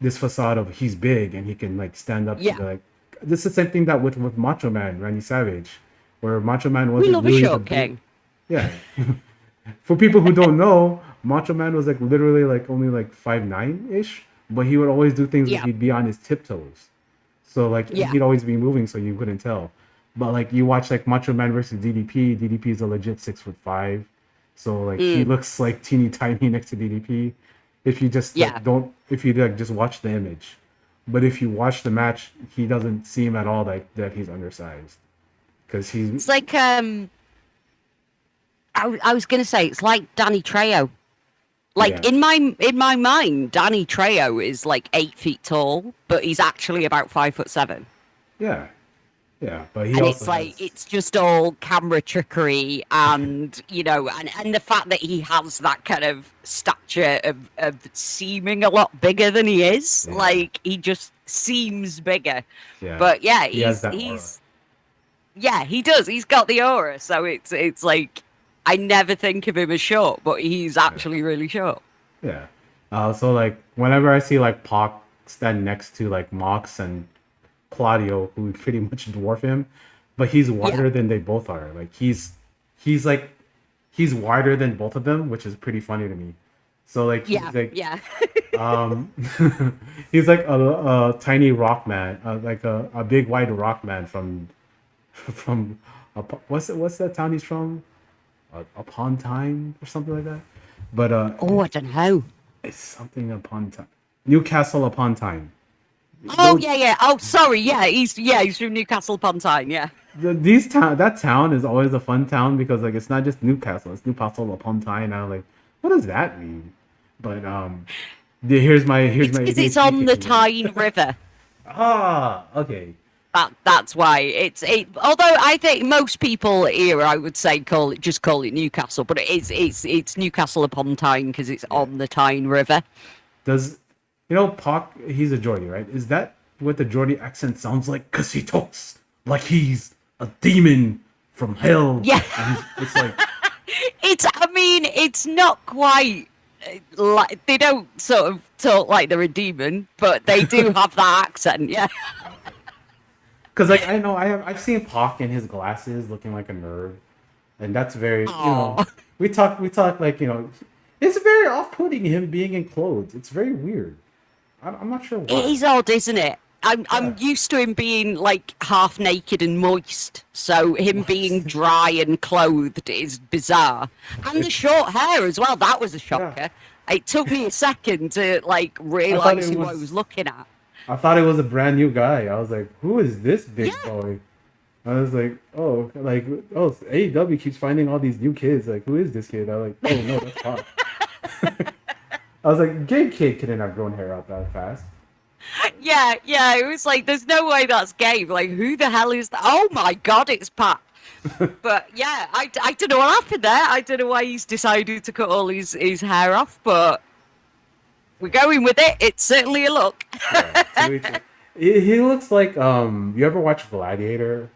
A: this facade of he's big and he can like stand up to
B: yeah.
A: the like. This is the same thing that with Macho Man, Randy Savage, where Macho Man
B: We
A: wasn't
B: love a
A: really the
B: short
A: big.
B: king.
A: Yeah, for people who don't know, Macho Man was like literally like only like 5'9" ish, but he would always do things where
B: Yeah,
A: he'd be on his tiptoes. So like and
B: yeah.
A: he'd always be moving so you couldn't tell. But like you watch like Macho Man versus DDP, DDP is a legit 6'5". So like he
B: Mm,
A: looks like teeny tiny next to DDP. If you just
B: yeah.
A: like don't if you like just watch the image. But if you watch the match, he doesn't seem at all like that he's undersized. Because he's
B: It's like I was gonna say it's like Danny Trejo. Like
A: yeah.
B: in my mind, Danny Trejo is like 8 feet tall, but he's actually about 5'7".
A: Yeah. Yeah. But he
B: And
A: also
B: it's like
A: has
B: it's just all camera trickery, and and the fact that he has that kind of stature of seeming a lot bigger than he is.
A: yeah.
B: Like he just seems bigger.
A: Yeah.
B: But yeah,
A: He has
B: he's
A: that aura.
B: he's yeah, he does. He's got the aura. So it's like I never think of him as short, but he's
A: Yeah.
B: actually really short.
A: Yeah. So like whenever I see like Pac stand next to like Mox and Claudio, who pretty much dwarf him, but he's
B: Yeah.
A: wider than they both are. Like he's like he's wider than both of them, which is pretty funny to me. So like
B: Yeah.
A: he's like
B: Yeah.
A: um he's like a tiny rock man, like a big white rock man from from what's that town he's from? Upon Time or something like that. But
B: Oh, I don't know.
A: it's something upon time. Newcastle upon Time.
B: Oh
A: Those,
B: yeah, yeah. Oh, sorry. He's from Newcastle upon Tyne. Yeah.
A: these town that town is always a fun town because like it's not just Newcastle, it's Newcastle upon Tyne. And I'm like, what does that mean? But here's
B: It's
A: my
B: because it's
A: ADHD
B: on the
A: kicking in.
B: Tyne River.
A: Okay.
B: That's why it. Although I think most people here, I would say, call it Newcastle, but it's Newcastle upon Tyne because it's
A: Yeah.
B: on the Tyne River.
A: Does Pac? He's a Geordie, right? Is that what the Geordie accent sounds like? Cause he talks like he's a demon from hell,
B: Yeah,
A: and it's like
B: it's. I mean, it's not quite like they don't sort of talk like they're a demon, but they do have that accent. Yeah.
A: because like I know I've seen Pac in his glasses looking like a nerd, and that's very
B: Oh,
A: we talk like it's very off-putting him being in clothes. It's very weird. I'm not sure
B: it
A: why.
B: is odd, isn't it? I'm
A: Yeah.
B: used to him being like half naked and moist, so him being
A: What?
B: dry and clothed is bizarre. And the
A: It's
B: short hair as well, that was a
A: yeah.
B: shocker. It took me a second to like
A: I thought
B: realize
A: it
B: who I was
A: was
B: looking at.
A: I thought it was a brand new guy. I was like, who is this big
B: Yeah,
A: boy? I was like, oh, AEW keeps finding all these new kids. Like, who is this kid? I was like, oh no, that's Pac. I was like, gay kid couldn't have grown hair out that fast.
B: Yeah, yeah. It was like, there's no way that's Gabe. Like, who the hell is that? Oh my god, it's Pat. But yeah, I don't know what happened there. I don't know why he's decided to cut all his hair off, but we're going with it. It's certainly a look.
A: Yeah, he looks like you ever watch Gladiator?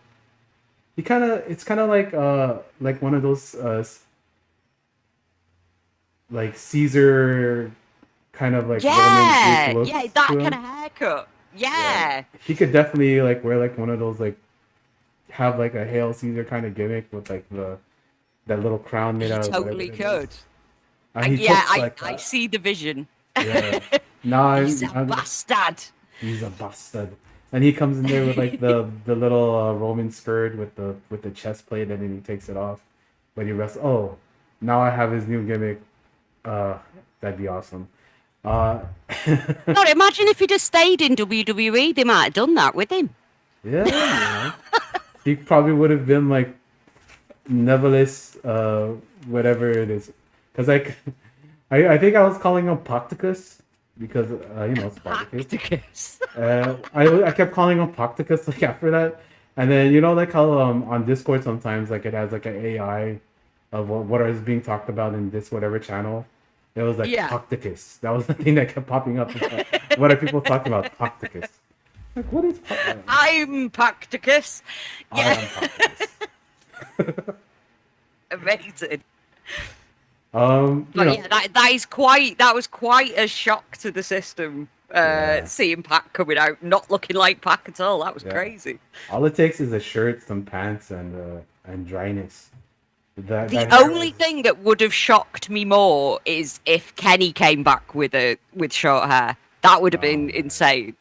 A: It's kind of like one of those like Caesar kind of like Roman
B: Yeah,
A: Greek
B: yeah,
A: looks
B: that
A: to
B: kind
A: him.
B: of haircut.
A: Yeah,
B: Yeah,
A: he could definitely like wear like one of those like have like a Hail Caesar kind of gimmick with like the that little crown made
B: he
A: out of whatever
B: totally
A: it is.
B: could.
A: He
B: Yeah,
A: looks like
B: I
A: that.
B: see the vision.
A: Yeah. No,
B: He's a bastard.
A: he's a bastard. And he comes in there with like the little Roman skirt with the chest plate, and then he takes it off. But he rests. Oh, now I have his new gimmick. That'd be awesome. Uh,
B: God, imagine if he'd have stayed in WWE, they might have done that with him.
A: yeah, you know. He probably would have been like Nevertheless, whatever it is, because I think I was calling him Pocticus because Spartacus.
B: Tacticus.
A: I kept calling him Pocticus like after that, and then like how on Discord sometimes like it has like an AI of what is being talked about in this whatever channel. It was like
B: Yeah.
A: Pocticus. That was the thing that kept popping up. What are people talking about? Pocticus. Like what is
B: I'm Pacticus.
A: I
B: Yeah,
A: am Pocticus.
B: amazing.
A: You
B: But
A: know,
B: yeah, that was quite a shock to the system.
A: Yeah.
B: Seeing Pac coming out not looking like Pac at all. That was
A: Yeah.
B: crazy.
A: all it takes is a shirt, some pants, and dryness. That
B: The
A: that hair
B: only
A: was-
B: thing that would have shocked me more is if Kenny came back with short hair. That would have been
A: man.
B: insane.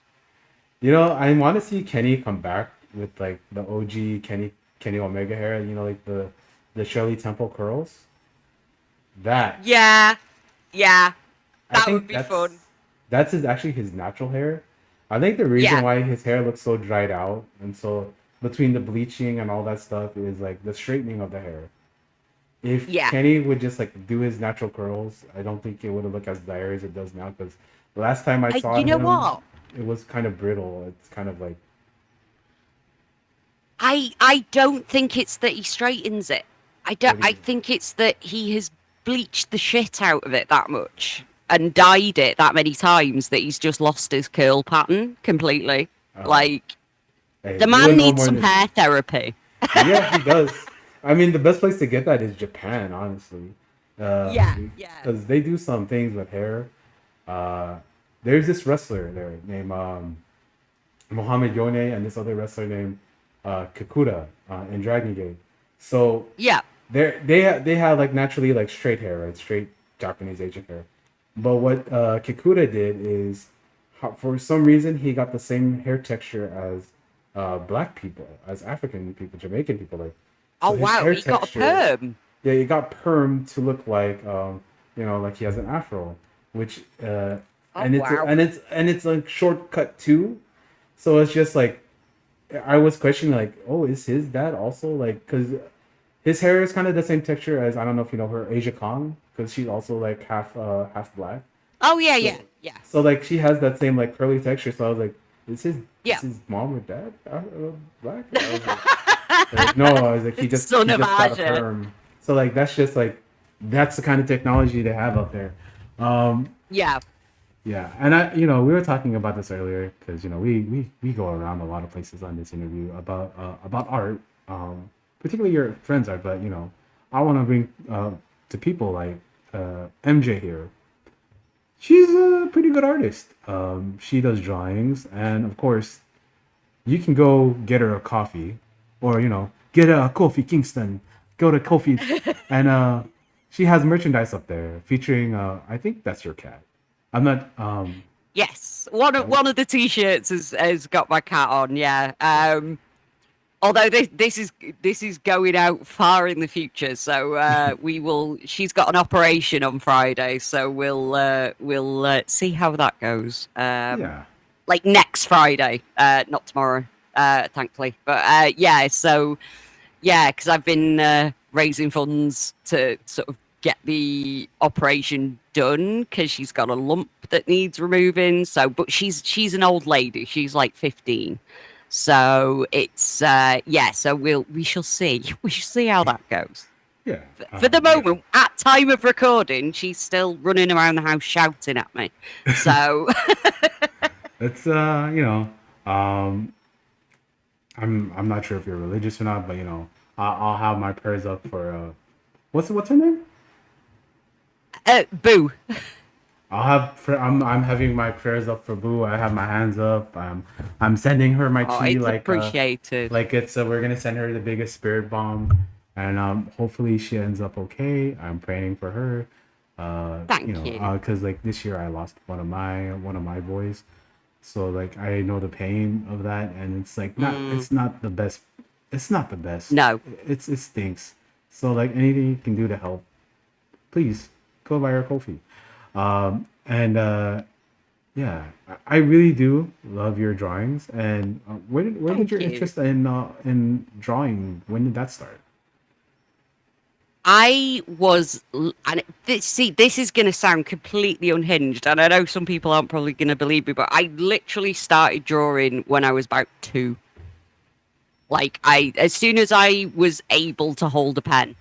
A: I want to see Kenny come back with like the OG Kenny Omega hair. Like the Shirley Temple curls. That
B: Yeah, yeah,
A: I
B: that
A: think
B: would be fun.
A: That's actually his natural hair. I think the reason
B: Yeah.
A: why his hair looks so dried out and so between the bleaching and all that stuff is like the straightening of the hair. If
B: Yeah.
A: Kenny would just like do his natural curls, I don't think it would have looked as dire as it does now. Because the last time I saw
B: You know
A: him,
B: what?
A: it was kind of brittle. It's kind of like
B: I don't think it's that he straightens it. I don't.
A: What do
B: I
A: you-
B: think it's that he has bleached the shit out of it that much and dyed it that many times that he's just lost his curl pattern completely. Like
A: hey,
B: the
A: you
B: man
A: would know
B: needs
A: more
B: some
A: than-
B: hair therapy.
A: Yeah, he does. I mean, the best place to get that is Japan, honestly.
B: Yeah, yeah.
A: Because they do some things with hair. There's this wrestler there named Mohamed Yone and this other wrestler named Kakuta in Dragon Gate. So
B: Yeah.
A: they have like naturally like straight hair, right? Straight Japanese Asian hair. But what Kikuta did is, for some reason, he got the same hair texture as black people, as African people, Jamaican people. Like,
B: Oh
A: his
B: wow,
A: hair
B: he got a
A: texture-
B: perm.
A: Yeah, he got perm to look like, like he has an afro, which and
B: wow.
A: it's like shortcut too. So it's just like, I was questioning like, oh, is his dad also like, because his hair is kind of the same texture as, I don't know if you know her, Asia Kong, because she's also like half black.
B: Oh yeah, yeah, yeah.
A: So like she has that same like curly texture. So I was like,
B: Yeah.
A: is his mom or dad black? I was like, no, I was like, he just
B: Son
A: he
B: of
A: just got a
B: Asia.
A: perm. So like that's just like that's the kind of technology they have up there.
B: Yeah.
A: Yeah, and we were talking about this earlier because we go around a lot of places on this interview about art, particularly your friends' art. But I want to bring to people like MJ here. She's a pretty good artist. She does drawings, and of course, you can go get her a coffee, or get a Kofi Kingston. Go to Kofi, and she has merchandise up there featuring. I think that's your cat. I'm not.
B: Yes, one of the t-shirts has got my cat on. Yeah. Although this is going out far in the future, so we will. She's got an operation on Friday, so we'll see how that goes.
A: Yeah.
B: Like next Friday, not tomorrow, thankfully. But yeah, so yeah, because I've been raising funds to sort of get the operation done because she's got a lump that needs removing. So, but she's an old lady. She's like 15. So it's yeah. So we shall see. We shall see how that goes.
A: Yeah.
B: For the
A: Yeah.
B: moment, at time of recording, she's still running around the house shouting at me. So
A: It's um, I'm not sure if you're religious or not, but I'll have my prayers up for what's her name?
B: boo.
A: I'm having my prayers up for Boo. I have my hands up. I'm sending her my
B: Oh,
A: chi
B: it's appreciated.
A: like it's we're gonna send her the biggest spirit bomb, and hopefully she ends up okay. I'm praying for her.
B: Thank you.
A: Because like this year I lost one of my boys, so like I know the pain of that, and it's like not it's not the best. It's not the best.
B: No.
A: It stinks. So like anything you can do to help, please go buy her Kofi. And yeah, I really do love your drawings. And where did
B: Thank
A: your
B: you.
A: interest in drawing? When did that start?
B: I was, and see, this is going to sound completely unhinged, and I know some people aren't probably going to believe me, but I literally started drawing when I was about 2. Like, as soon as I was able to hold a pen,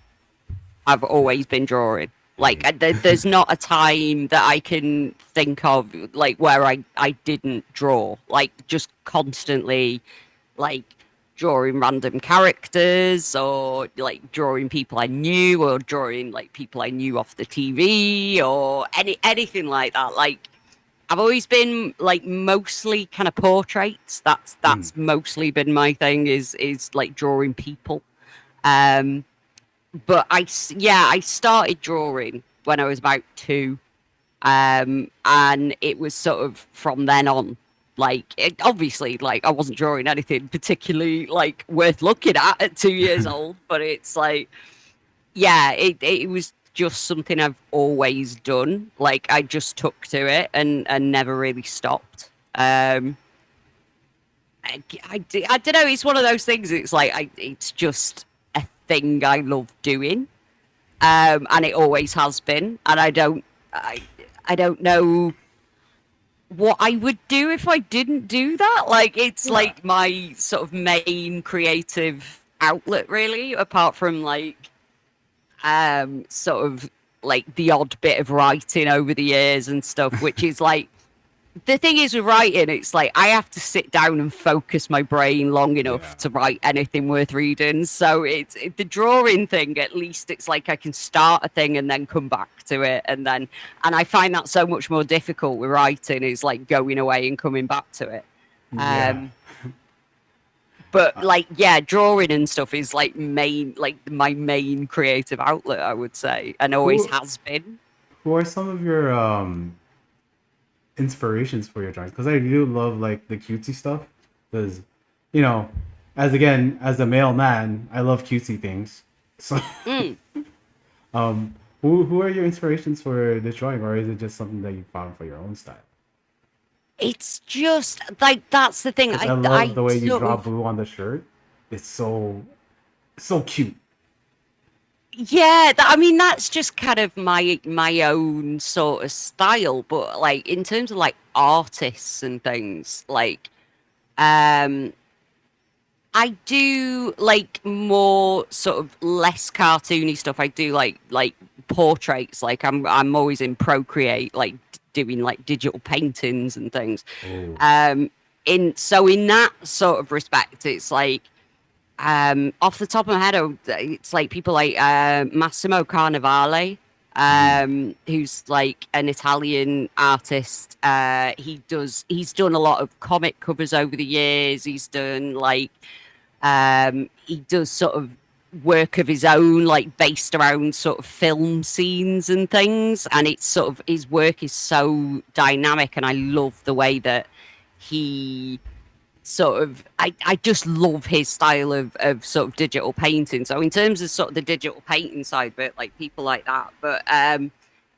B: I've always been drawing. Like, there's not a time that I can think of, like, where I didn't draw. Like, just constantly, like, drawing random characters, or, like, drawing people I knew, or drawing, like, people I knew off the TV, or anything like that. Like, I've always been, like, mostly kind of portraits. That's mostly been my thing, is like, drawing people. But I started drawing when I was about 2, and it was sort of from then on. Like, obviously, like, I wasn't drawing anything particularly, like, worth looking at 2 years old, but it's like, yeah, it was just something I've always done. Like, I just took to it and never really stopped. I don't know. It's one of those things. It's like it's just a thing I love doing, and it always has been. And I don't know what I would do if I didn't do that. Like, it's like my sort of main creative outlet, really, apart from like sort of like the odd bit of writing over the years and stuff, which is like, the thing is with writing, it's like I have to sit down and focus my brain long enough to write anything worth reading. So it's the drawing thing, at least it's like I can start a thing and then come back to it, and I find that so much more difficult with writing, is like going away and coming back to it.
A: Yeah.
B: But like, yeah, drawing and stuff is like my main creative outlet, I would say, and always has been.
A: Who are some of your inspirations for your drawings? Because I do love like the cutesy stuff. Because you know, as a male man, I love cutesy things. So who are your inspirations for this drawing, or is it just something that you found for your own style?
B: It's just like, that's the thing.
A: 'Cause I love the way you
B: sort
A: draw
B: of-
A: blue on the shirt. It's so cute.
B: Yeah, I mean, that's just kind of my own sort of style. But like, in terms of like artists and things, like um I do like more sort of less cartoony stuff. I do like portraits. Like, I'm always in Procreate, like doing like digital paintings and things.
A: Oh.
B: In that sort of respect, it's like, off the top of my head, it's like people like Massimo Carnevale, who's like an Italian artist. He's done a lot of comic covers over the years. He's done like he does sort of work of his own, like based around sort of film scenes and things, and it's sort of, his work is so dynamic, and I love the way that he sort of, I just love his style of sort of digital painting. So in terms of sort of the digital painting side of it, like people like that, but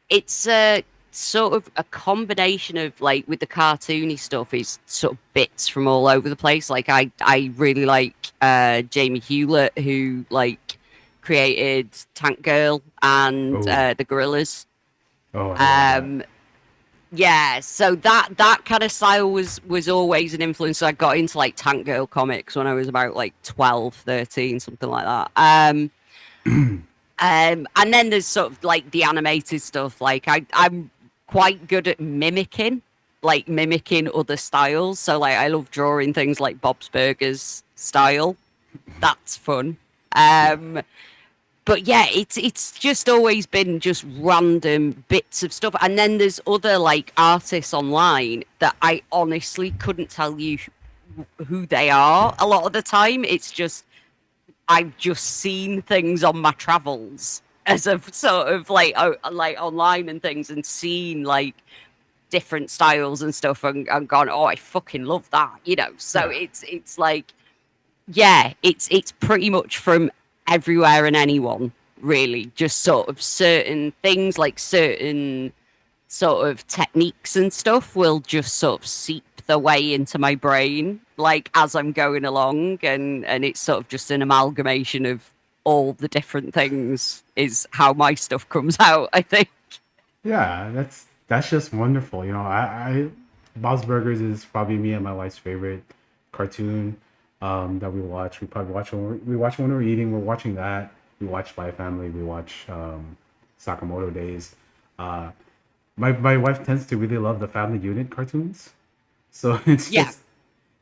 B: it's sort of a combination of, like, with the cartoony stuff, is sort of bits from all over the place. Like, I really like Jamie Hewlett, who like created Tank Girl and
A: Oh,
B: the Gorillas.
A: oh, I love that.
B: Yeah, so that kind of style was always an influence. So I got into like Tank Girl comics when I was about like 12, 13, something like that. And then there's sort of like the animated stuff. Like I'm quite good at mimicking other styles. So like I love drawing things like Bob's Burgers style. That's fun.
A: Yeah,
B: But yeah, it's just always been just random bits of stuff. And then there's other like artists online that I honestly couldn't tell you who they are a lot of the time. It's just I've just seen things on my travels as of sort of like online and things, and seen like different styles and stuff, and gone, oh, I fucking love that, you know. So
A: yeah,
B: it's like, yeah, it's pretty much from everywhere and anyone, really. Just sort of certain things, like certain sort of techniques and stuff will just sort of seep their way into my brain like as I'm going along, and it's sort of just an amalgamation of all the different things is how my stuff comes out, I think.
A: yeah. That's just wonderful. You know, I Bob's Burgers is probably me and my wife's favorite cartoon that we watch. We probably watch we watch when we're eating. We're watching that. We watch Spy Family. We watch Sakamoto Days. Uh, my wife tends to really love the Family Unit cartoons. So it's
B: Yeah.
A: just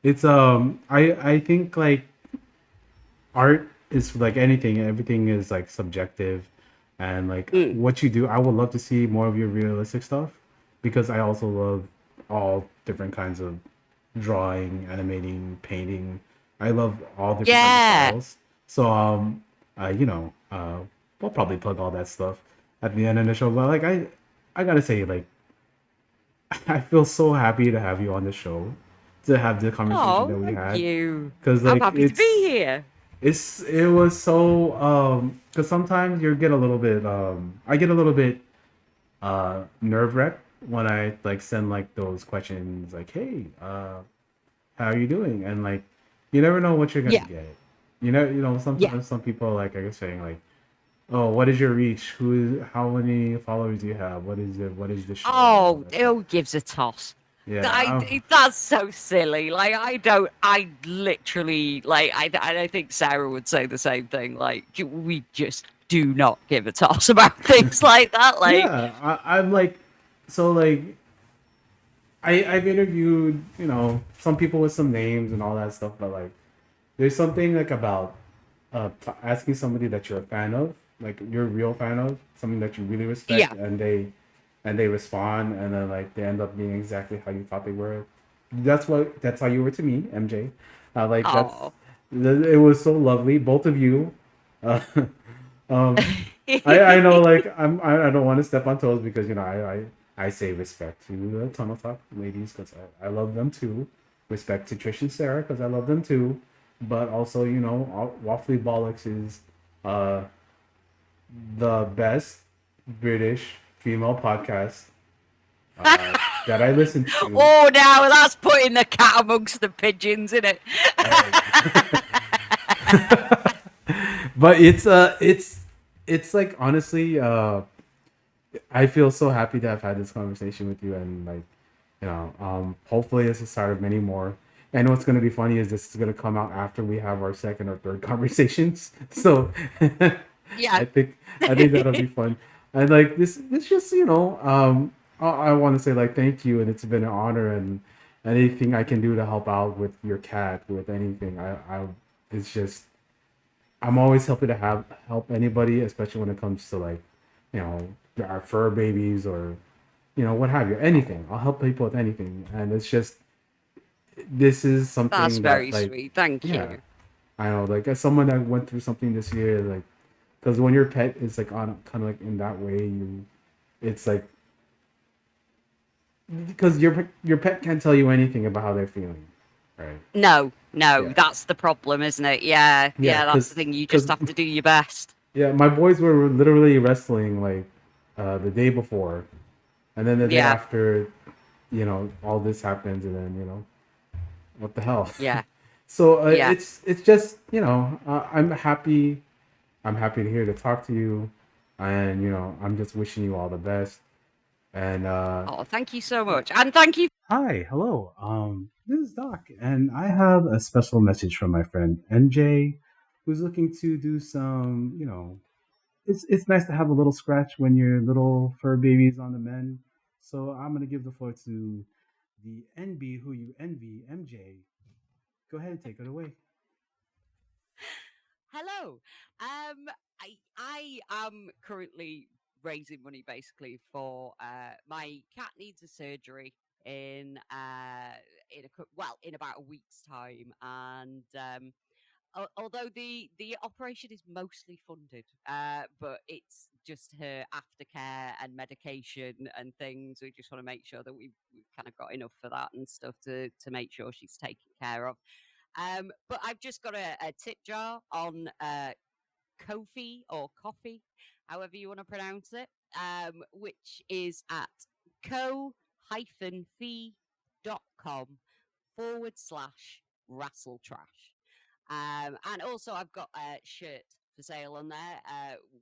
A: it's I think like art is like anything, everything is like subjective, and like
B: Mm.
A: what you do, I would love to see more of your realistic stuff, because I also love all different kinds of drawing, animating, painting. I love all different kinds of
B: Yeah.
A: styles. So you know, we'll probably plug all that stuff at the end of the show. But like I gotta say, like I feel so happy to have you on the show, to have the conversation
B: Oh,
A: that we
B: thank
A: had,
B: you.
A: because
B: I'm
A: like
B: happy to be here.
A: it was so because sometimes you get a little bit I get a little bit nerve wracked when I like send like those questions like, hey, how are you doing? And like you never know what you're gonna
B: Yeah.
A: get. You know,
B: Yeah.
A: sometimes some people like are saying like, oh, what is your reach? How many followers do you have? What is the show and all
B: Oh,
A: that stuff.
B: who gives a toss?
A: Yeah, I'm,
B: That's so silly. Like, I literally, like, I think Sarah would say the same thing. Like, we just do not give a toss about things like that. Like,
A: yeah, I'm like, so like I've interviewed, some people with some names and all that stuff, but like there's something like about asking somebody that you're a fan of, like you're a real fan of, something that you really respect,
B: yeah.
A: and they respond, and then like they end up being exactly how you thought they were. That's how you were to me, MJ. Like
B: Oh.
A: it was so lovely, both of you. Uh, um, I know like I don't want to step on toes, because I say respect to the Tunnel Talk ladies, because I love them too. Respect to Trish and Sarah, because I love them too. But also, Waffly Bollocks is uh, the best British female podcast that I listen to.
B: Oh, now that's putting the cat amongst the pigeons, isn't it?
A: But it's like, honestly, I feel so happy to have had this conversation with you, and like, hopefully it's the start of many more. And what's gonna be funny is this is gonna come out after we have our second or third conversations. So
B: Yeah.
A: I think that'll be fun. And like this just, I want to say like thank you, and it's been an honor, and anything I can do to help out with your cat, with anything, it's just, I'm always happy to help anybody, especially when it comes to like, our fur babies, or what have you, anything. I'll help people with anything, and it's just, this is
B: That's
A: something that
B: very
A: like,
B: sweet. Thank
A: yeah,
B: you.
A: I know, like as someone that went through something this year, like, because when your pet is like on kind of like in that way, it's like, because your pet can't tell you anything about how they're feeling, right?
B: No,
A: Yeah,
B: that's the problem, isn't it? Yeah,
A: yeah,
B: yeah, that's the
A: because
B: thing. You just
A: because
B: have to do your best.
A: yeah, my boys were literally wrestling like the day before, and then the day
B: Yeah,
A: after, all this happens, and then what the hell.
B: yeah,
A: So
B: yeah.
A: it's just, I'm happy. I'm happy to hear to talk to you, and I'm just wishing you all the best. And
B: Oh, thank you so much, and thank you.
A: hi, hello. This is Doc, and I have a special message from my friend NJ, who's looking to do some. It's nice to have a little scratch when your little fur baby's on the mend. So I'm gonna give the floor to the NB who you envy, MJ. Go ahead and take it away.
B: Hello. I am currently raising money basically for my cat needs a surgery in about a week's time, and although the operation is mostly funded, but it's just her aftercare and medication and things. We just want to make sure that we've kind of got enough for that and stuff to make sure she's taken care of. But I've just got a tip jar on Kofi or coffee, however you want to pronounce it, which is at co-fi.com/rassletrash. And also, I've got a shirt for sale on there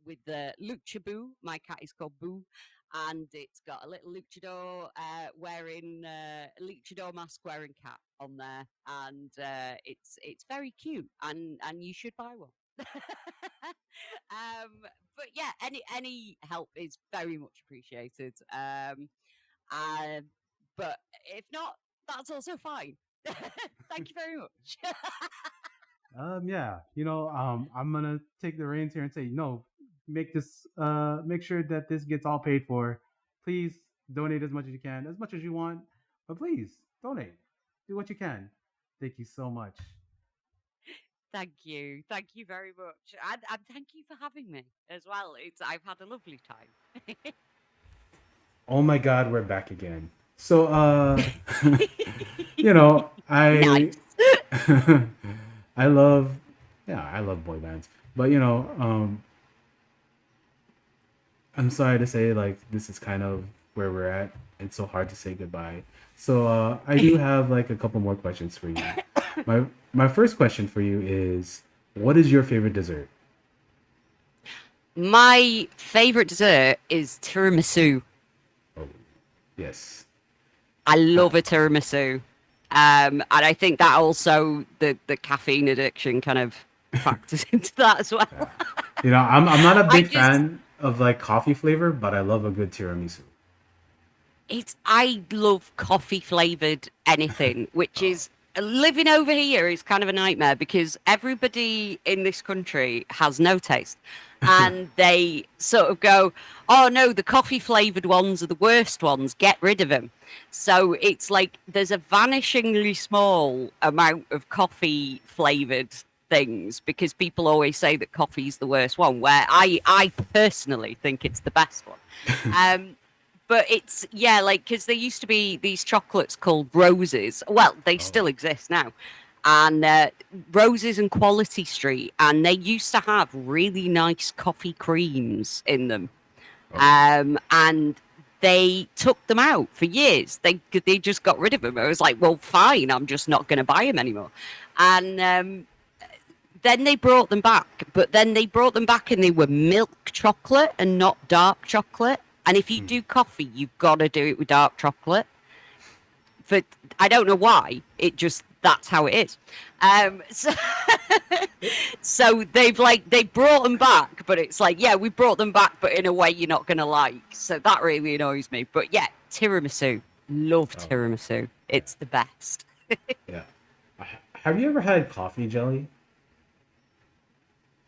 B: with the Lucha Boo. My cat is called Boo. And it's got a little luchador wearing luchador mask wearing cat on there, and it's very cute, and you should buy one. But yeah, any help is very much appreciated. Uh, but if not, that's also fine. Thank you very much.
A: Yeah, I'm gonna take the reins here and say no. Make sure that this gets all paid for. Please donate as much as you can, as much as you want, but please donate. Do what you can. Thank you so much.
B: Thank you very much, and thank you for having me as well. I've had a lovely time.
A: Oh my God, we're back again. So, you know, I
B: Nice.
A: I love, yeah, I love boy bands, but I'm sorry to say, like, this is kind of where we're at. It's so hard to say goodbye. So, I do have like a couple more questions for you. My first question for you is, what is your favorite dessert?
B: My favorite dessert is tiramisu.
A: Oh, yes.
B: I
A: I,
B: love a tiramisu. And I think that also the caffeine addiction kind of factors into that as well.
A: yeah. I'm not a
B: I
A: big
B: just
A: fan of like coffee flavor, but I love a good tiramisu.
B: I love coffee flavored anything, which
A: Oh,
B: is living over here is kind of a nightmare because everybody in this country has no taste. And they sort of go, oh no, the coffee flavored ones are the worst ones, get rid of them. So it's like there's a vanishingly small amount of coffee flavored things because people always say that coffee is the worst one, where I personally think it's the best one. But it's yeah, like because there used to be these chocolates called roses. Well, they
A: oh,
B: still exist now, and Roses and Quality Street, and they used to have really nice coffee creams in them.
A: oh.
B: And they took them out for years. They just got rid of them. I was like, well, fine, I'm just not going to buy them anymore. And then they brought them back, but then they brought them back and they were milk chocolate and not dark chocolate. And if you
A: Hmm.
B: do coffee, you've got to do it with dark chocolate. For I don't know why, it just that's how it is. So, so they brought them back, but it's like yeah, we brought them back, but in a way you're not gonna like. So that really annoys me. But yeah, tiramisu, love
A: Oh,
B: tiramisu.
A: yeah,
B: It's the best.
A: yeah. Have you ever had coffee jelly?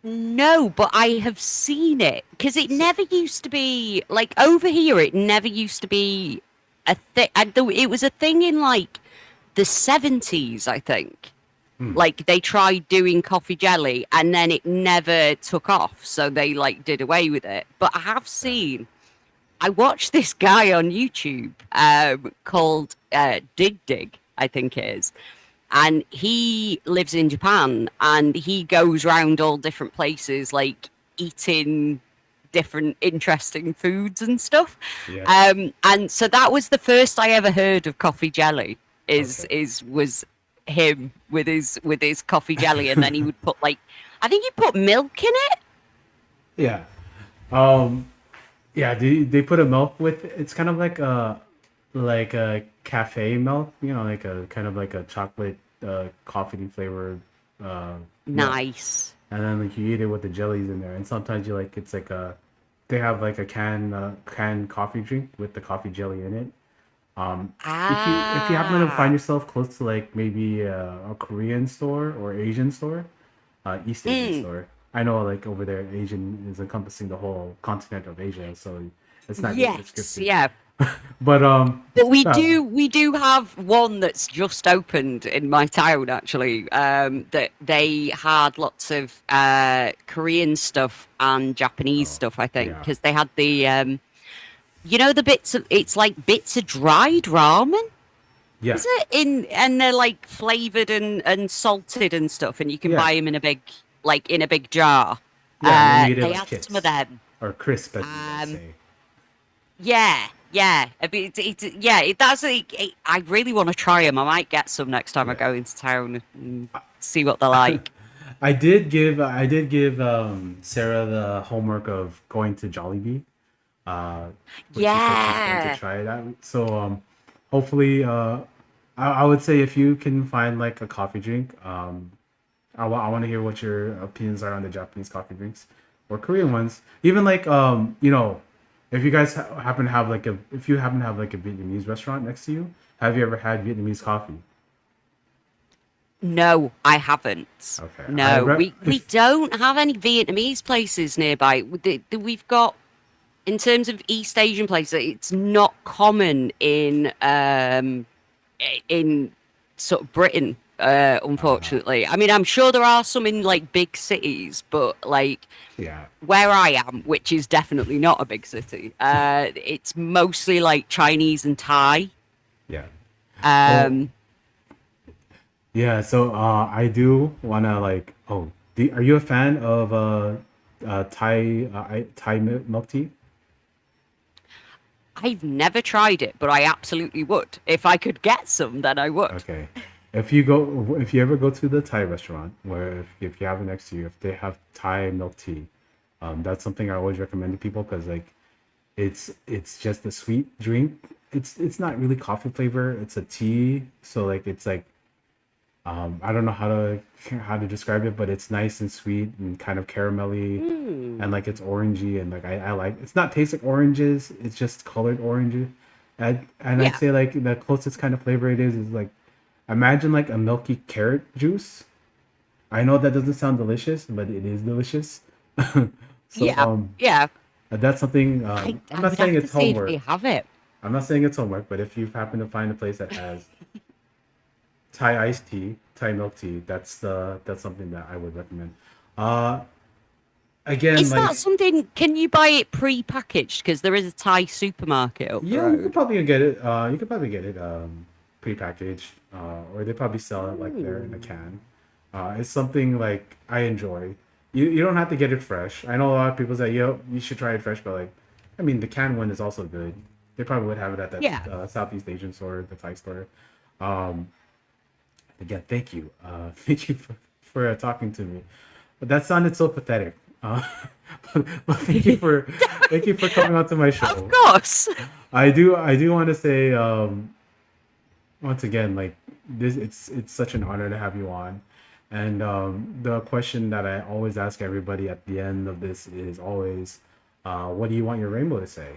B: No, but I have seen it because it
A: So,
B: never used to be like over here. It never used to be a thing. It was a thing in like the 70s, I think.
A: hmm,
B: Like they tried doing coffee jelly and then it never took off, so they like did away with it. But I have
A: yeah.
B: seen. I watched this guy on YouTube called Dig Dig, I think it is, and he lives in Japan and he goes around all different places like eating different interesting foods and stuff.
A: Yeah.
B: And so that was the first I ever heard of coffee jelly
A: Okay.
B: is was him with his coffee jelly, and then he would put like I think he put milk in it
A: Yeah. Um. Yeah. They put a milk with? It's kind of like a cafe milk. You know, like a kind of like a chocolate coffee flavored milk.
B: Nice.
A: And then like you eat it with the jellies in there. And sometimes you like it's like a they have like a canned coffee drink with the coffee jelly in it. If you happen to find
B: Ah.
A: yourself close to like maybe a Korean store or Asian store, East Asian
B: Mm.
A: store. I know like over there, Asian is encompassing the whole continent of Asia, so it's not really
B: Yes.
A: restricted.
B: Yeah.
A: But
B: But we
A: uh,
B: do have one that's just opened in my town actually. That they had lots of Korean stuff and Japanese
A: oh
B: stuff, I think,
A: yeah,
B: because they had the you know the bits of it's like bits of dried ramen.
A: yeah,
B: Is it in and they're like flavored and salted and stuff, and you can
A: yeah,
B: buy them in a big like in a big jar.
A: yeah. And then you eat it
B: They
A: like
B: had some of
A: kits
B: them.
A: or crisp, as you guys
B: Um,
A: say.
B: yeah, yeah. I mean, yeah. That's I really want to try them. I might get some next time I
A: Yeah.
B: go into town and see what they're like.
A: I did give Sarah the homework of going to Jollibee, which she said she's going to
B: Yeah.
A: try it out. So hopefully I would say if you can find like a coffee drink, I want to hear what your opinions are on the Japanese coffee drinks or Korean ones. Even like if you guys happen to have like a if you happen to have like a Vietnamese restaurant next to you, have you ever had Vietnamese coffee?
B: No, I haven't.
A: Okay,
B: No, we
A: if
B: don't have any Vietnamese places nearby. We've got in terms of East Asian places, it's not common in sort of Britain,
A: uh,
B: unfortunately. I mean, I'm sure there are some in like big cities, but like
A: yeah,
B: where I am, which is definitely not a big city, it's mostly like Chinese and Thai.
A: yeah. Well,
B: Um,
A: yeah. So I do wanna like are you a fan of Thai milk tea?
B: I've never tried it, but I absolutely would. If I could get some, then I would.
A: Okay. If you ever go to the Thai restaurant, where if you have it next to you, if they have Thai milk tea, that's something I always recommend to people because like it's just a sweet drink. It's not really coffee flavor. It's a tea, so like it's like I don't know how to describe it, but it's nice and sweet and kind of caramelly,
B: Hmm.
A: and like it's orangey and like I like it's not tasting oranges. It's just colored oranges. And I'd
B: Yeah.
A: say like the closest kind of flavor it is like imagine like a milky carrot juice. I know that doesn't sound delicious, but it is delicious. So
B: Yeah. Yeah.
A: that's something. I'm
B: I
A: not
B: would
A: saying
B: have to
A: it's
B: see if they
A: homework.
B: have it.
A: I'm not saying it's homework, but if you happen to find a place that has Thai iced tea, Thai milk tea, that's something that I would recommend. Uh, again,
B: Is that
A: like
B: something? Can you buy it pre-packaged? Because there is a Thai supermarket up the
A: yeah, you could
B: road.
A: probably get it. You could probably get it prepackaged, or they probably sell it like there in a
B: Hmm.
A: can. It's something like I enjoy. You don't have to get it fresh. I know a lot of people say, yo, you should try it fresh, but like, I mean, the canned one is also good. They probably would have it at that
B: Yeah.
A: Southeast Asian store, the Thai store. Um, Again, thank you. Thank you for talking to me. But that sounded so pathetic. But thank you for coming on to my
B: Of
A: show.
B: course.
A: I do want to say once again like this it's such an honor to have you on. And the question that I always ask everybody at the end of this is always what do you want your rainbow to say?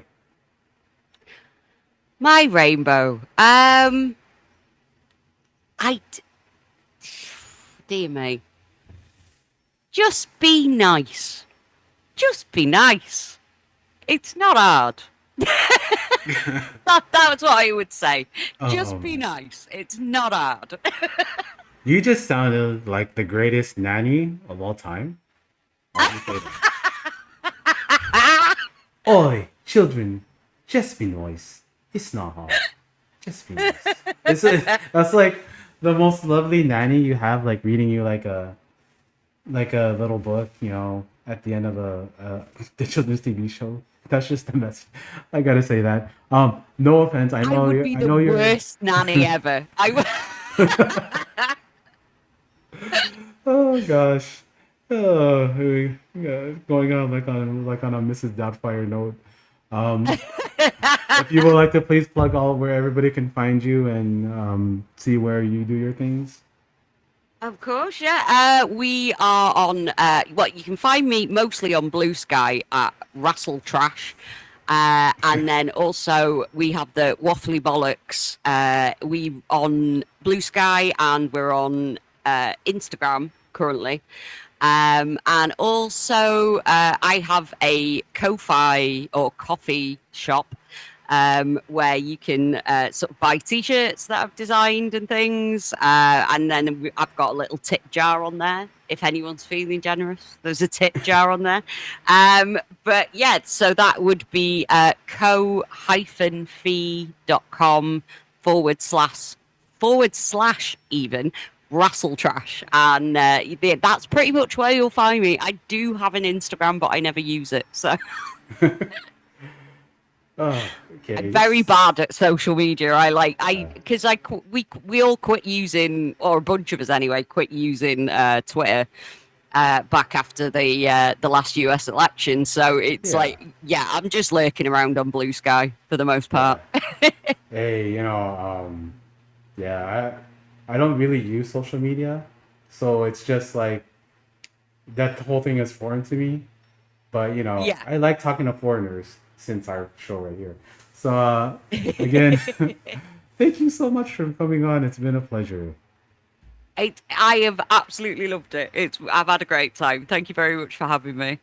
B: My rainbow. I dear me. Just be nice. Just be nice. It's not hard. That's what I would say. Just be
A: Um,
B: nice. It's not hard.
A: you just sounded like the greatest nanny of all time. I'll just say that. Oi, children, just be nice. It's not hard. Just be nice. That's like the most lovely nanny you have, like reading you like a little book, at the end of the children's TV show. That's just the message. I gotta say that. No offense. I
B: I
A: know
B: would
A: you.
B: be
A: I
B: the
A: know you're.
B: worst nanny ever. I would.
A: Oh gosh. Yeah, going on like on a Mrs. Doubtfire note. Um, if you would like to please plug all where everybody can find you and see where you do your things.
B: Of course, yeah. We are on. Well, you can find me mostly on Blue Sky at Rassle Trash, and then also we have the Waffly Bollocks. We on Blue Sky and we're on Instagram currently. And also, I have a Ko-fi or coffee shop where you can sort of buy T-shirts that I've designed and things. And then I've got a little tip jar on there. If anyone's feeling generous, there's a tip jar on there. But yeah, so that would be co-fee.com // even Rassle Trash, and that's pretty much where you'll find me. I do have an Instagram, but I never use it, so
A: Oh,
B: I'm
A: okay.
B: very bad at social media. Because we all quit using, or a bunch of us anyway, quit using Twitter back after the last US election. So it's
A: Yeah.
B: I'm just lurking around on Blue Sky for the most part.
A: Yeah. Hey, yeah, I don't really use social media, so it's just like that whole thing is foreign to me. But
B: Yeah.
A: I like talking to foreigners since our show right here. So again, thank you so much for coming on. It's been a pleasure.
B: I have absolutely loved it. I've had a great time. Thank you very much for having me.